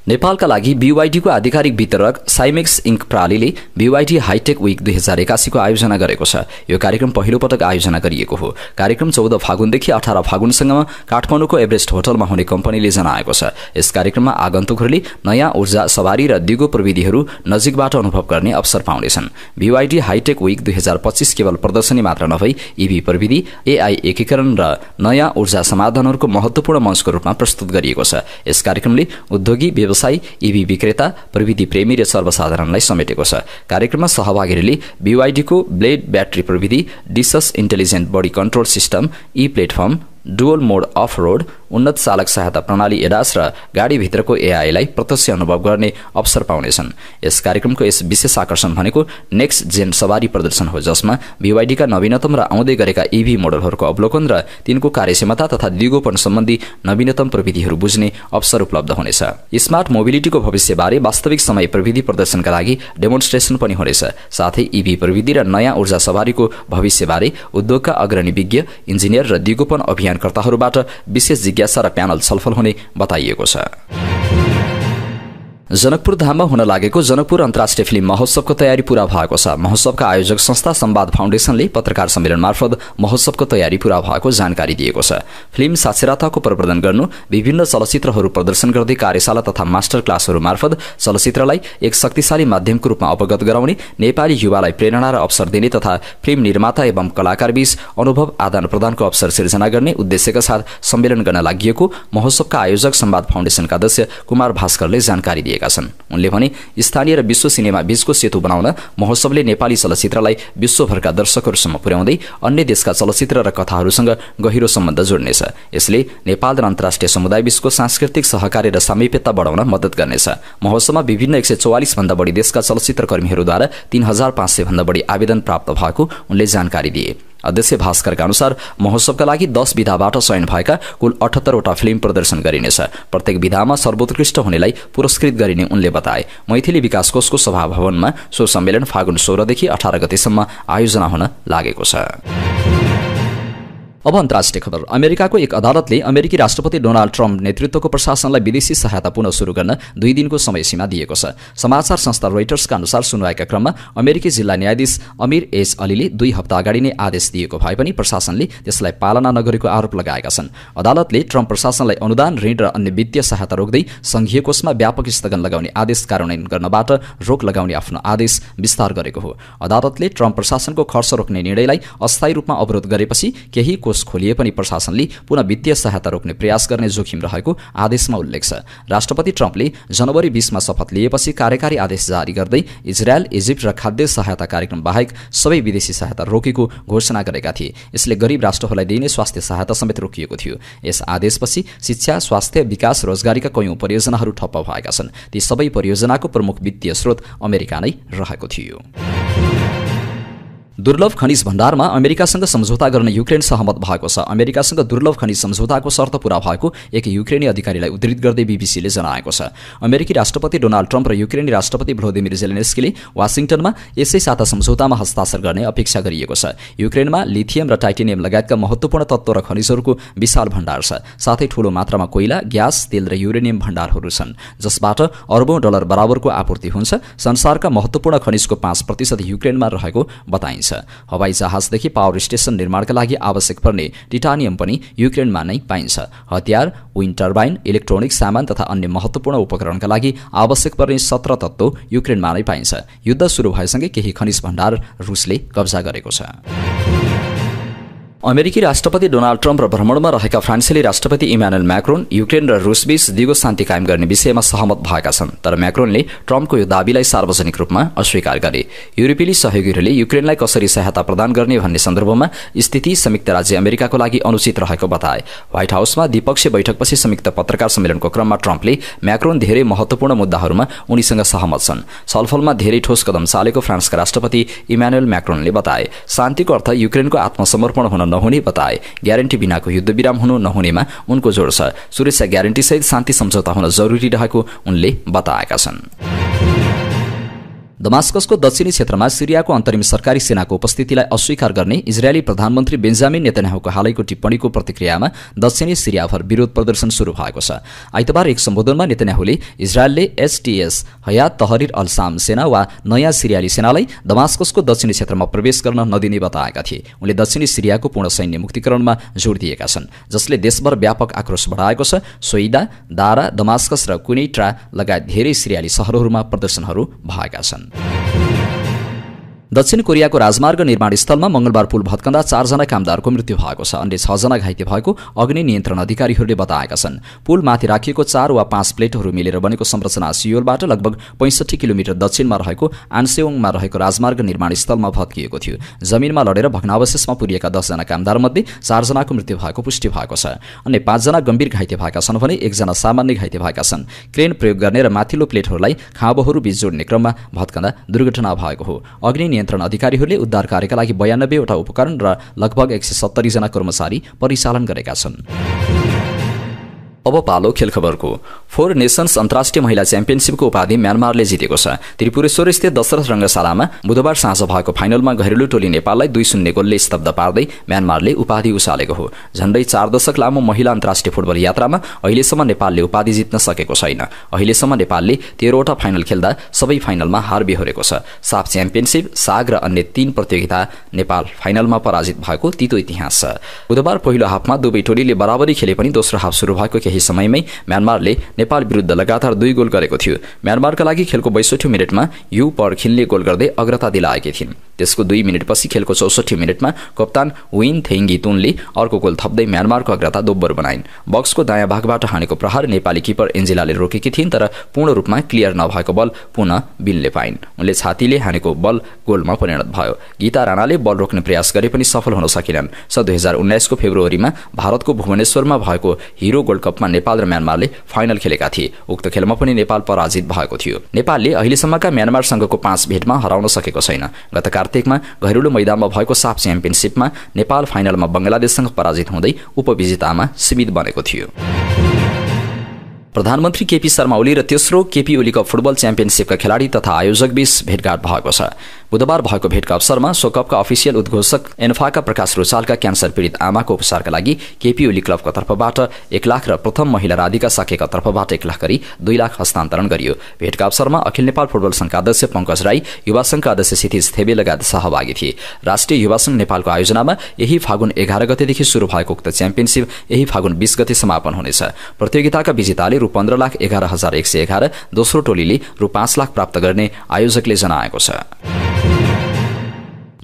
नेपालका लागि BYD को आधिकारिक वितरक साइमेक्स इन्क प्रालीले BYD हाइटेक विक 2081 को आयोजना गरेको छ। यो कार्यक्रम पहिलो पटक आयोजना गरिएको हो। कार्यक्रम 14 फागुनदेखि 18 फागुनसम्म काठमाडौँको एभरेस्ट होटलमा हुने कम्पनीले जनाएको छ। यस कार्यक्रममा आगन्तुकहरूले नयाँ ऊर्जा सवारी र दिगो प्रविधिहरू नजिकबाट अनुभव गर्ने अवसर पाउनेछन्। BYD हाइटेक विक 2025 केवल प्रदर्शनी मात्र नभई EV प्रविधि, AI एकीकरण र नयाँ ऊर्जा समाधानहरूको महत्त्वपूर्ण मञ्चको रूपमा प्रस्तुत गरिएको छ। यस कार्यक्रमले उद्योगी, व्यवसायी, EV विक्रेता, प्रविधि प्रेमी र सर्वसाधारणलाई समेटेको छ। कार्यक्रममा सहभागीहरूले BYD को ब्लेड ब्याट्री प्रविधि, DiSus intelligent body control system, platform, dual mode off road, उन्नत चालक सहायता प्रणाली एडास र गाडीभित्रको AI लाई प्रत्यक्ष अनुभव गर्ने अवसर पाउनेछन्। यस कार्यक्रमको यस विशेष आकर्षण भनेको नेक्स्ट जेन सवारी प्रदर्शन हो, जसमा BYD का नवीनतम र आउँदै गरेका EV मोडलहरूको अवलोकन र तिनको कार्यक्षमता तथा दिगोपन सम्बन्धी नवीनतम प्रविधिहरू बुझ्ने अवसर उपलब्ध हुनेछ। स्मार्ट मोबिलिटीको भविष्यबारे वास्तविक समय प्रविधि प्रदर्शनका लागि डेमोन्स्ट्रेसन पनि हुनेछ। साथै EV प्रविधि र नयाँ ऊर्जा सवारीको भविष्यबारे उद्योगका अग्रणी विज्ञ, इन्जिनियर र दिगोपन अभियानकर्ताहरूबाट विशेष जिज्ञासा र प्यानल छलफल हुने बताइएको छ। जनकपुर धाममा हुन लागेको जनकपुर अन्तर्राष्ट्रिय फिल्म महोत्सवको तयारी पूरा भएको छ। महोत्सवका आयोजक संस्था संवाद फाउन्डेसनले पत्रकार सम्मेलन मार्फत महोत्सवको तयारी पूरा भएको जानकारी दिएको छ। फिल्म साक्षरताको प्रवर्धन गर्नु, विभिन्न चलचित्रहरू प्रदर्शन गर्दै कार्यशाला तथा मास्टर क्लासहरू मार्फत चलचित्रलाई एक शक्तिशाली माध्यमको रूपमा अवगत गराउने, नेपाली युवालाई प्रेरणा र अवसर दिने तथा फिल्म निर्माता एवं कलाकारबीच अनुभव आदान प्रदानको अवसर सिर्जना गर्ने उद्देश्यका साथ सम्मेलन गर्न लागि महोत्सवका आयोजक संवाद फाउन्डेसनका अध्यक्ष कुमार भास्करले जानकारी दिएका दिएका छन्। उनले भने स्थानीय र विश्व सिनेमा बीचको सेतु बनाउन महोत्सवले नेपाली चलचित्रलाई विश्वभरका दर्शकहरूसम्म पुर्याउँदै अन्य देशका चलचित्र र कथाहरूसँग गहिरो सम्बन्ध जोड्नेछ। यसले नेपाल र अन्तर्राष्ट्रिय समुदाय बीचको सांस्कृतिक सहकार्य र सामिप्यता बढाउन मद्दत गर्नेछ। महोत्सवमा विभिन्न 144 भन्दा बढी देशका चलचित्र कर्मीहरूद्वारा 3500 भन्दा बढी आवेदन प्राप्त भएको उनले जानकारी दिए। अध्यक्ष भास्करका अनुसार महोत्सवका लागि 10 विधाबाट चयन भएका कुल 78 वटा फिल्म प्रदर्शन गरिनेछ। प्रत्येक विधामा सर्वोत्कृष्ट हुनेलाई पुरस्कृत गरिने उनले बताए। मैथिली विकास कोषको सभा भवनमा सो सम्मेलन फागुन 16 देखि 18 गतेसम्म आयोजना हुन लागेको छ। अब अन्तर्राष्ट्रिय खबर। अमेरिकाको एक अदालतले अमेरिकी राष्ट्रपति डोनाल्ड ट्रम्प नेतृत्वको प्रशासनलाई विदेशी सहायता पुनः सुरु गर्न 2 दिनको समय सीमा दिएको छ। समाचार संस्था रोइटर्सका अनुसार सुनवाईका क्रममा अमेरिकी जिल्ला न्यायाधीश अमीर एच अलीले 2 हप्ता अगाडि नै आदेश दिएको भए पनि प्रशासनले त्यसलाई पालना नगरेको आरोप लगाएका छन्। अदालतले ट्रम्प प्रशासनलाई अनुदान, ऋण र अन्य वित्तीय सहायता रोक्दै संघीय कोषमा व्यापक स्थगन लगाउने आदेश कार्यान्वयन गर्नबाट रोक लगाउने आफ्नो आदेश विस्तार गरेको हो। अदालतले ट्रम्प प्रशासनको खर्च रोक्ने निर्णयलाई अस्थायी रूपमा अवरोध गरेपछि केही खोलिए पनि प्रशासनले पुनः वित्तीय सहायता रोक्ने प्रयास गर्ने जोखिम रहेको आदेशमा उल्लेख छ। राष्ट्रपति ट्रम्पले जनवरी 20 मा शपथ लिएपछि कार्यकारी आदेश जारी गर्दै इजरायल, इजिप्ट र खाद्य सहायता कार्यक्रम बाहेक सबै विदेशी सहायता रोकेको घोषणा गरेका थिए। यसले गरिब राष्ट्रहरूलाई दिइने स्वास्थ्य सहायता समेत रोकिएको थियो। यस आदेशपछि शिक्षा, स्वास्थ्य, विकास, रोजगारीका कयौं परियोजनाहरू ठप्प भएका छन्। ती सबै परियोजनाको प्रमुख वित्तीय स्रोत अमेरिका नै रहेको थियो। दुर्लभ खनिज भण्डारमा अमेरिकासँग सम्झौता गर्न युक्रेन सहमत भएको छ। अमेरिकासँग दुर्लभ खनिज सम्झौताको शर्त पूरा भएको एक युक्रेनी अधिकारीलाई उद्धृत गर्दै बीबीसीले जनाएको छ। अमेरिकी राष्ट्रपति डोनाल्ड ट्रम्प र युक्रेनी राष्ट्रपति भ्लोदिमिर जेलेन्स्कीले वाशिंटनमा यसै साता सम्झौतामा हस्ताक्षर गर्ने अपेक्षा गरिएको छ। युक्रेनमा लिथियम र टाइटेनियम लगायतका महत्त्वपूर्ण तत्त्व र खनिजहरूको विशाल भण्डार छ। साथै ठूलो मात्रामा कोइला, ग्यास, तेल र युरेनियम भण्डारहरू छन्, जसबाट अरबौं डलर बराबरको आपूर्ति हुन्छ। संसारका महत्त्वपूर्ण खनिजको 5% युक्रेनमा रहेको बताइन्छ। हवाई जहाजदेखि पावर स्टेशन निर्माणका लागि आवश्यक पर्ने टिटानियम पनि युक्रेनमा नै पाइन्छ। हतियार, विन्ड टर्बाइन, इलेक्ट्रोनिक सामान तथा अन्य महत्त्वपूर्ण उपकरणका लागि आवश्यक पर्ने 17 तत्त्व युक्रेनमा नै पाइन्छ। युद्ध सुरु भएसँगै केही खनिज भण्डार रुसले कब्जा गरेको छ। अमेरिकी राष्ट्रपति डोनाल्ड ट्रम्प र भ्रमणमा रहेका फ्रान्सेली राष्ट्रपति इमानुएल मैक्रोन युक्रेन र रुसबीच दिगो शान्ति कायम गर्ने विषयमा सहमत भएका छन्। तर मैक्रोनले ट्रम्पको यो दाबीलाई सार्वजनिक रूपमा अस्वीकार गरे। युरोपेली सहयोगीहरूले युक्रेनलाई कसरी सहायता प्रदान गर्ने भन्ने सन्दर्भमा स्थिति संयुक्त राज्य अमेरिकाको लागि अनुचित रहेको बताए। व्हाइट हाउसमा द्विपक्षीय बैठकपछि संयुक्त पत्रकार सम्मेलनको क्रममा ट्रम्पले मैक्रोन धेरै महत्त्वपूर्ण मुद्दाहरूमा उनीसँग सहमत छन्। छलफलमा धेरै ठोस कदम चालेको फ्रान्सका राष्ट्रपति इमानुएल मैक्रोनले बताए। शान्तिको अर्थ युक्रेनको आत्मसमर्पण हुन नहुने बताए। ग्यारेन्टी बिनाको युद्धविराम हुनु नहुनेमा उनको जोड छ। सुरक्षा ग्यारेन्टी सहित शान्ति सम्झौता हुन जरुरी रहेको उनले बताएका छन्। दमास्कसको दक्षिणी क्षेत्रमा सिरियाको अन्तरिम सरकारी सेनाको उपस्थितिलाई अस्वीकार गर्ने इजरायली प्रधानमन्त्री बेन्जामिन नेतन्याहुको हालैको टिप्पणीको प्रतिक्रियामा दक्षिणी सिरियाभर विरोध प्रदर्शन सुरु भएको छ। आइतबार एक सम्बोधनमा नेतन्याहुले इजरायलले एचटीएस हयात तहरिर अल शाम सेना वा नयाँ सिरियाली सेनालाई दमास्कसको दक्षिणी क्षेत्रमा प्रवेश गर्न नदिने बताएका थिए। उनले दक्षिणी सिरियाको पूर्ण सैन्य मुक्तिकरणमा जोड दिएका छन्, जसले देशभर व्यापक आक्रोश बढाएको छ। सोइदा, दारा, दमास्कस र कुनैट्रा लगायत धेरै सिरियाली शहरहरूमा प्रदर्शनहरू भएका छन्। दक्षिण कोरियाको राजमार्ग निर्माण स्थलमा मंगलबार पुल भत्कँदा 4 जना कामदारको मृत्यु भएको छ। अन्य 6 जना घाइते भएको अग्नि नियन्त्रण अधिकारीहरूले बताएका छन्। पुल माथि राखिएको 4 वा 5 प्लेटहरू मिलेर बनेको संरचना सियोलबाट लगभग 65 किलोमिटर दक्षिणमा रहेको आन्सेओङमा रहेको राजमार्ग निर्माण स्थलमा भत्किएको थियो। जमिनमा लडेर भग्नावशेषमा पुरिएका 10 जना कामदारमध्ये 4 जनाको मृत्यु भएको पुष्टि भएको छ। अन्य 5 जना गम्भीर घाइते भएका छन् भने 1 जना सामान्य घाइते भएका छन्। क्रेन प्रयोग गर्ने र माथिल्लो प्लेटहरूलाई खाँबोहरू बीच जोड्ने क्रममा भत्कँदा दुर्घटना भएको हो। अग्नि नियन्त्रण अधिकारीहरूले उद्धार कार्यका लागि 92 वटा उपकरण र लगभग 170 जना कर्मचारी परिचालन गरेका छन्। अब पालो खेल खबरको। 4 नेशन्स अन्तर्राष्ट्रिय महिला च्याम्पियनशिपको उपाधि म्यानमारले जितेको छ। त्रिपुरेश्वर स्थित दशरथ रंगशालामा बुधबार साँझ भएको फाइनलमा घरेलु टोली नेपाललाई 2-0 गोलले स्तब्ध पार्दै म्यानमारले उपाधि उचालेको हो। झण्डै 4 दशक लामो महिला अन्तर्राष्ट्रिय फुटबल यात्रामा अहिलेसम्म नेपालले उपाधि जित्न सकेको छैन। अहिलेसम्म नेपालले 13 वटा फाइनल खेल्दा सबै फाइनलमा हार बेहोरेको छ। साफ च्याम्पियनशिप, साग र अन्य 3 प्रतियोगिता नेपाल फाइनलमा पराजित भएको तीतो इतिहास छ। बुधबार पहिलो हाफमा दुवै टोलीले बराबरी खेले पनि दोस्रो हाफ सुरु भएको केही त्यही समयमै म्यानमारले नेपाल विरुद्ध लगातार 2 गोल गरेको थियो। म्यानमारका लागि खेलको 62 मिनेटमा यु पर्खिनले गोल गर्दै अग्रता दिलाएकी थिइन्। त्यसको 2 मिनेटपछि खेलको 64 मिनेटमा कप्तान विन थेङ्गितुनले अर्को गोल थप्दै म्यानमारको अग्रता दोब्बर बनाइन्। बक्सको दायाँ भागबाट हानेको प्रहार नेपाली किपर एन्जेलाले रोकेकी थिइन्, तर पूर्ण रूपमा क्लियर नभएको बल पुनः बिनले पाइन्। उनले छातीले हानेको बल गोलमा परिणत भयो। गीता राणाले बल रोक्ने प्रयास गरे पनि सफल हुन सकेनन्। सन् 2019 को फेब्रुअरीमा भारतको भुवनेश्वरमा भएको हिरो गोल्ड कपमा नेपाल र म्यानमारले फाइनल खेलेका थिए। उक्त खेलमा पनि नेपाल पराजित भएको थियो। नेपालले अहिलेसम्मका म्यानमारसँगको 5 भेटमा हराउन सकेको छैन। गत कार्तिकमा घरेलु मैदानमा भएको साफ च्याम्पियनसिपमा नेपाल फाइनलमा बंगलादेशसँग पराजित हुँदै उपविजेतामा सीमित बनेको थियो। प्रधानमन्त्री केपी शर्मा ओली र तेस्रो केपी ओली कप फुटबल च्याम्पियनसिपका खेलाडी तथा आयोजकबीच भेटघाट भएको छ। बुधबार भएको भेटका अवसरमा सो कपका अफिसियल उद्घोषक एन्फाका प्रकाश रुचालका क्यान्सर पीडित आमाको उपचारका लागि केपी ओली क्लबका तर्फबाट 1 लाख र प्रथम महिला राधिका साकेका तर्फबाट 1 लाख गरी 2 लाख हस्तान्तरण गरियो। भेटका अवसरमा अखिल नेपाल फुटबल संघका अध्यक्ष पंकज राई, युवा संघका अध्यक्ष क्षितिज थेबे लगायत सहभागी थिए। राष्ट्रिय युवा संघ नेपालको आयोजनामा यही फागुन 11 गतेदेखि सुरु भएको उक्त च्याम्पियनसिप यही फागुन 20 गते समापन हुनेछ। प्रतियोगिताका विजेताले रु 15,11,111, दोस्रो टोलीले रु 5 लाख प्राप्त गर्ने आयोजकले जनाएको छ।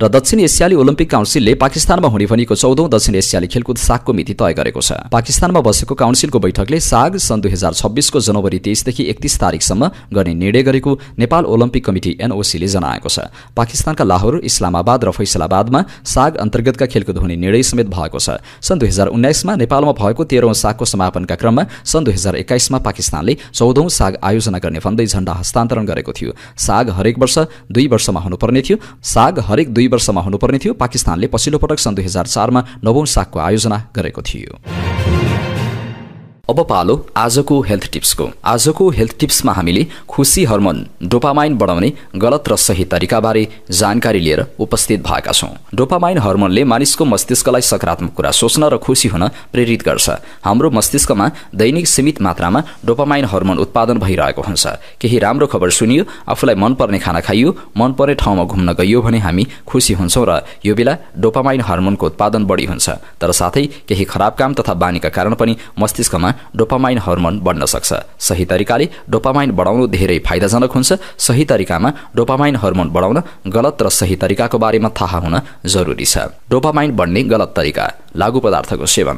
र दक्षिण एसियाली ओलम्पिक काउन्सिलले पाकिस्तानमा हुने भनिएको 14औं दक्षिण एसियाली खेलकुद सागको मिति तय गरेको छ। पाकिस्तानमा बसेको काउन्सिलको बैठकले साग सन् 2026 को जनवरी 23 देखि 31 तारिकसम्म गर्ने निर्णय गरेको नेपाल ओलम्पिक कमिटी एनओसीले जनाएको छ। पाकिस्तानका लाहोर, इस्लामाबाद र फैसलाबादमा साग अन्तर्गतका खेलकुद हुने निर्णय समेत भएको छ। सन् 2019 मा नेपालमा भएको 13औं सागको समापनका क्रममा सन् 2021 मा पाकिस्तानले 14औं साग आयोजना गर्ने भन्दै झण्डा हस्तान्तरण गरेको थियो। साग हरेक वर्ष 2 वर्षमा हुनुपर्ने थियो। साग हरेक 2 वर्षमा हुनुपर्ने थियो। पाकिस्तानले पछिल्लो पटक सन् 2004 मा 9औं सागको आयोजना गरेको थियो। अब पालो आजको हेल्थ टिप्सको। आजको हेल्थ टिप्समा हामीले खुशी हर्मोन डोपामाइन बढाउने गलत र सही तरिकाबारे जानकारी लिएर उपस्थित भएका छौं। डोपामाइन हर्मोनले मानिसको मस्तिष्कलाई सकारात्मक कुरा सोच्न र खुशी हुन प्रेरित गर्छ। हाम्रो मस्तिष्कमा दैनिक सीमित मात्रामा डोपामाइन हर्मोन उत्पादन भइरहेको हुन्छ। केही राम्रो खबर सुनियो, आफूलाई मनपर्ने खाना खाइयो, मनपर्ने ठाउँमा घुम्न गइयो भने हामी खुशी हुन्छौं र यो बेला डोपामाइन हर्मोनको उत्पादन बढी हुन्छ। तर साथै केही खराब काम तथा बानीका कारण पनि मस्तिष्कमा डोपामाइन हर्मोन बढ्न सक्छ। सही तरिकाले डोपामाइन बढाउनु धेरै फाइदाजनक हुन्छ। सही तरिकामा डोपामाइन हर्मोन बढाउन गलत र सही तरिकाको बारेमा थाहा हुन जरुरी छ। डोपामाइन बढ्ने गलत तरिका: लागु पदार्थको सेवन।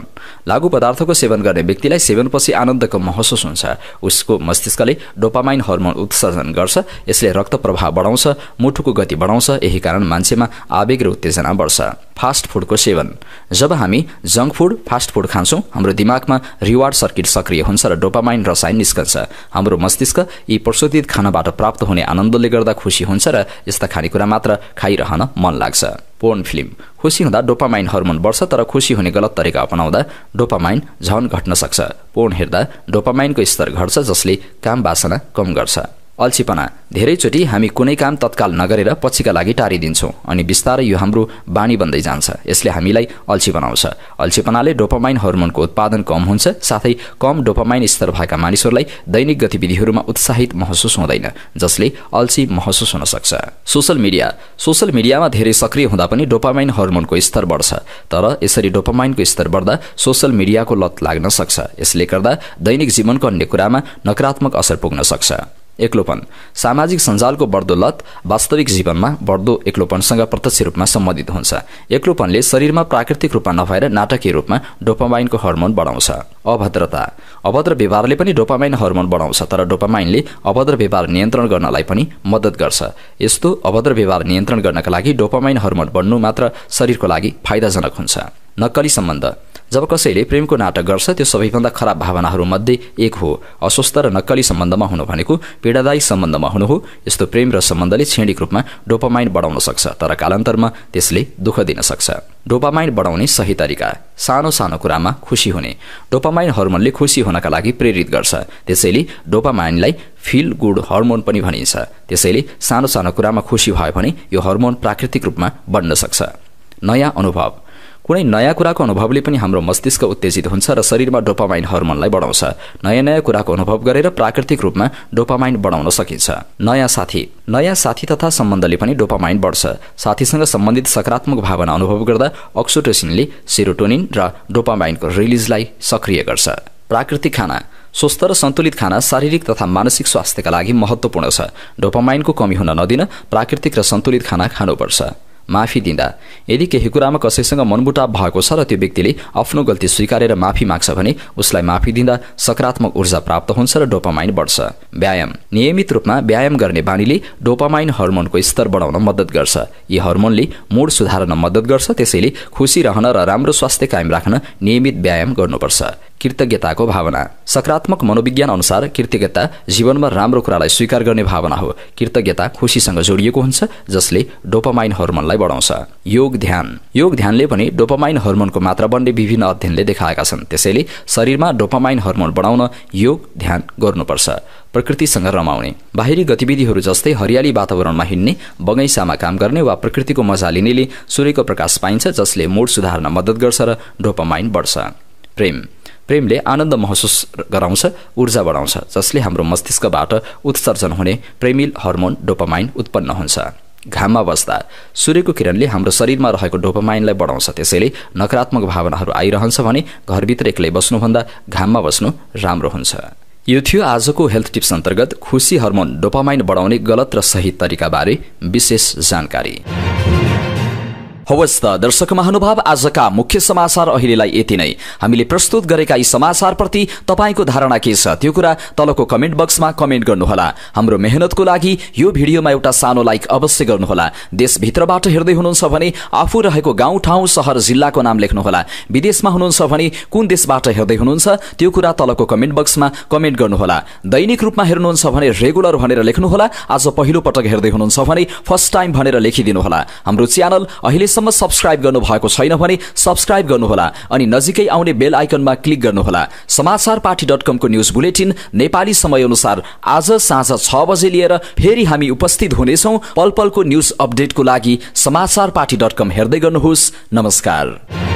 लागु पदार्थको सेवन गर्ने व्यक्तिलाई सेवनपछि आनन्दको महसुस हुन्छ। उसको मस्तिष्कले डोपामाइन हर्मोन उत्सर्जन गर्छ। यसले रक्त प्रवाह बढाउँछ, मुटुको गति बढाउँछ। यही कारण मान्छेमा आवेग र उत्तेजना बढ्छ। फास्ट फुडको सेवन। जब हामी जंक फुड, फास्ट फुड खान्छौं, हाम्रो दिमागमा रिवार्ड सर्किट सक्रिय हुन्छ र डोपामाइन रसायन निस्कन्छ। हाम्रो मस्तिष्क यी प्रशोधित खानाबाट प्राप्त हुने आनन्दले गर्दा खुसी हुन्छ र यस्ता खानेकुरा मात्र खाइरहन मन लाग्छ। Porn film. खुसी हुँदा डोपामाइन हर्मोन बढ्छ, तर खुसी हुने गलत तरिका अपनाउँदा डोपामाइन झन घट्न सक्छ। पोर्न हेर्दा डोपामाइनको स्तर घट्छ, जसले काम वासना कम गर्छ। अल्छीपना। धेरैचोटि हामी कुनै काम तत्काल नगरेर पछिका लागि टारिदिन्छौं अनि बिस्तारै यो हाम्रो बानी बन्दै जान्छ। यसले हामीलाई अल्छी बनाउँछ। अल्छीपनाले डोपामाइन हर्मोनको उत्पादन कम हुन्छ। साथै कम डोपामाइन स्तर भएका मानिसहरूलाई दैनिक गतिविधिहरूमा उत्साहित महसुस हुँदैन, जसले अल्छी महसुस हुन सक्छ। Social media. सोशल मिडियामा धेरै सक्रिय हुँदा पनि डोपामाइन हर्मोनको स्तर बढ्छ। तर यसरी डोपामाइनको स्तर बढ्दा सोशल मिडियाको लत लाग्न सक्छ। यसले गर्दा दैनिक जीवनको अन्य कुरामा नकारात्मक असर पुग्न सक्छ। एक्लोपन। सामाजिक सञ्जालको बढ्दो लत वास्तविक जीवनमा बढ्दो एक्लोपनसँग प्रत्यक्ष रूपमा सम्बन्धित हुन्छ। एक्लोपनले शरीरमा प्राकृतिक रूपमा नभएर नाटकीय रूपमा डोपामाइनको हर्मोन बढाउँछ। अभद्रता। अभद्र व्यवहारले पनि डोपामाइन हर्मोन बढाउँछ, तर डोपामाइनले अभद्र व्यवहार नियन्त्रण गर्नलाई पनि मद्दत गर्छ। यस्तो अभद्र व्यवहार नियन्त्रण गर्नका लागि डोपामाइन हर्मोन बढ्नु मात्र शरीरको लागि फाइदाजनक हुन्छ। नक्कली सम्बन्ध। जब कसैले प्रेमको नाटक गर्छ, त्यो सबैभन्दा खराब भावनाहरूमध्ये एक हो। अस्वस्थ र नक्कली सम्बन्धमा हुनु भनेको पीडादायी सम्बन्धमा हुनु हो। यस्तो प्रेम र सम्बन्धले क्षणिक रूपमा डोपामाइन बढाउन सक्छ, तर कालान्तरमा त्यसले दुःख दिन सक्छ। डोपामाइन बढाउने सही तरिका: सानो सानो कुरामा खुसी हुने। डोपामाइन हर्मोनले खुसी हुनका लागि प्रेरित गर्छ। त्यसैले डोपामाइनलाई फिल गुड हर्मोन पनि भनिन्छ। त्यसैले सानो सानो कुरामा खुसी भयो भने यो हर्मोन प्राकृतिक रूपमा बढ्न सक्छ। नयाँ अनुभव। कुनै नयाँ कुराको अनुभवले पनि हाम्रो मस्तिष्क उत्तेजित हुन्छ र शरीरमा डोपामाइन हर्मोनलाई बढाउँछ। नयाँ नयाँ कुराको अनुभव गरेर प्राकृतिक रूपमा डोपामाइन बढाउन सकिन्छ। नयाँ साथी। नयाँ साथी तथा सम्बन्धले पनि डोपामाइन बढ्छ। साथीसँग सम्बन्धित सकारात्मक भावना अनुभव गर्दा अक्सिटोसिनले सेरोटोनिन र डोपामाइनको रिलिजलाई सक्रिय गर्छ। प्राकृतिक खाना स्वस्थ र सन्तुलित खाना शारीरिक तथा मानसिक स्वास्थ्यका लागि महत्त्वपूर्ण छ। डोपामाइनको कमी हुन नदिन प्राकृतिक र सन्तुलित खाना खानुपर्छ। माफी दिँदा यदि केही कुरामा कसैसँग मनमुटाव भएको छ र त्यो व्यक्तिले आफ्नो गल्ती स्वीकारेर माफी माग्छ भने उसलाई माफी दिँदा सकारात्मक ऊर्जा प्राप्त हुन्छ र डोपामाइन बढ्छ। व्यायाम नियमित रूपमा व्यायाम गर्ने बानीले डोपामाइन हर्मोनको स्तर बढाउन मद्दत गर्छ। यी हर्मोनले मुड सुधार्न मद्दत गर्छ। त्यसैले खुसी रहन र राम्रो स्वास्थ्य कायम राख्न नियमित व्यायाम गर्नुपर्छ। कृतज्ञताको भावना सकारात्मक मनोविज्ञान अनुसार कृतज्ञता जीवनमा राम्रो कुरालाई स्वीकार गर्ने भावना हो। कृतज्ञता खुसीसँग जोडिएको हुन्छ जसले डोपामाइन हर्मोनलाई बढाउँछ। योग ध्यानले पनि डोपामाइन हर्मोनको मात्रा बढ्ने विभिन्न अध्ययनले देखाएका छन्। त्यसैले शरीरमा डोपामाइन हर्मोन बढाउन योग ध्यान गर्नुपर्छ। प्रकृतिसँग रमाउने बाहिरी गतिविधिहरू जस्तै हरियाली वातावरणमा हिँड्ने, बगैँचामा काम गर्ने वा प्रकृतिको मजा लिनेले सूर्यको प्रकाश पाइन्छ जसले मुड सुधार्न मद्दत गर्छ र डोपामाइन बढ्छ। प्रेमले आनन्द महसुस गराउँछ, ऊर्जा बढाउँछ जसले हाम्रो मस्तिष्कबाट उत्सर्जन हुने प्रेमिल हर्मोन डोपामाइन उत्पन्न हुन्छ। घाममा बस्दा सूर्यको किरणले हाम्रो शरीरमा रहेको डोपामाइनलाई बढाउँछ। त्यसैले नकारात्मक भावनाहरू आइरहन्छ भने घरभित्र एक्लै बस्नुभन्दा घाममा बस्नु राम्रो हुन्छ। यो थियो आजको हेल्थ टिप्स अन्तर्गत खुसी हर्मोन डोपामाइन बढाउने गलत र सही तरिकाबारे विशेष जानकारी। हवस् त दर्शक महानुभाव, आजका मुख्य समाचार अहिलेलाई यति नै। हामीले प्रस्तुत गरेका यी समाचारप्रति तपाईको धारणा के छ त्यो कुरा तलको कमेन्ट बक्समा कमेन्ट गर्नुहोला। हाम्रो मेहनतको लागि यो भिडियोमा एउटा सानो लाइक अवश्य गर्नुहोला। देशभित्रबाट हेर्दै हुनुहुन्छ भने आफू रहेको गाउँ ठाउँ शहर जिल्लाको नाम लेख्नुहोला। विदेशमा हुनुहुन्छ भने कुन देशबाट हेर्दै हुनुहुन्छ त्यो कुरा तलको कमेन्ट बक्समा कमेन्ट गर्नुहोला। दैनिक रूपमा हेर्नुहुन्छ भने रेगुलर भनेर लेख्नुहोला। आज पहिलो पटक हेर्दै हुनुहुन्छ भने फर्स्ट टाइम भनेर लेखिदिनुहोला। हाम्रो च्यानल अहिलेसम्म सब्स्क्राइब गर्नुभएको छैन भने सब्स्क्राइब गर्नुहोला अनि नजिकै आउने बेल आइकनमा क्लिक गर्नुहोला। समाचारपाटी.com को न्यूज बुलेटिन नेपाली समय अनुसार आज साँझ 6 बजे लिएर फेरि हामी उपस्थित हुनेछौं। पल पलको न्यूज अपडेटको लागि समाचारपाटी.com हेर्दै गर्नुहोस्। नमस्कार।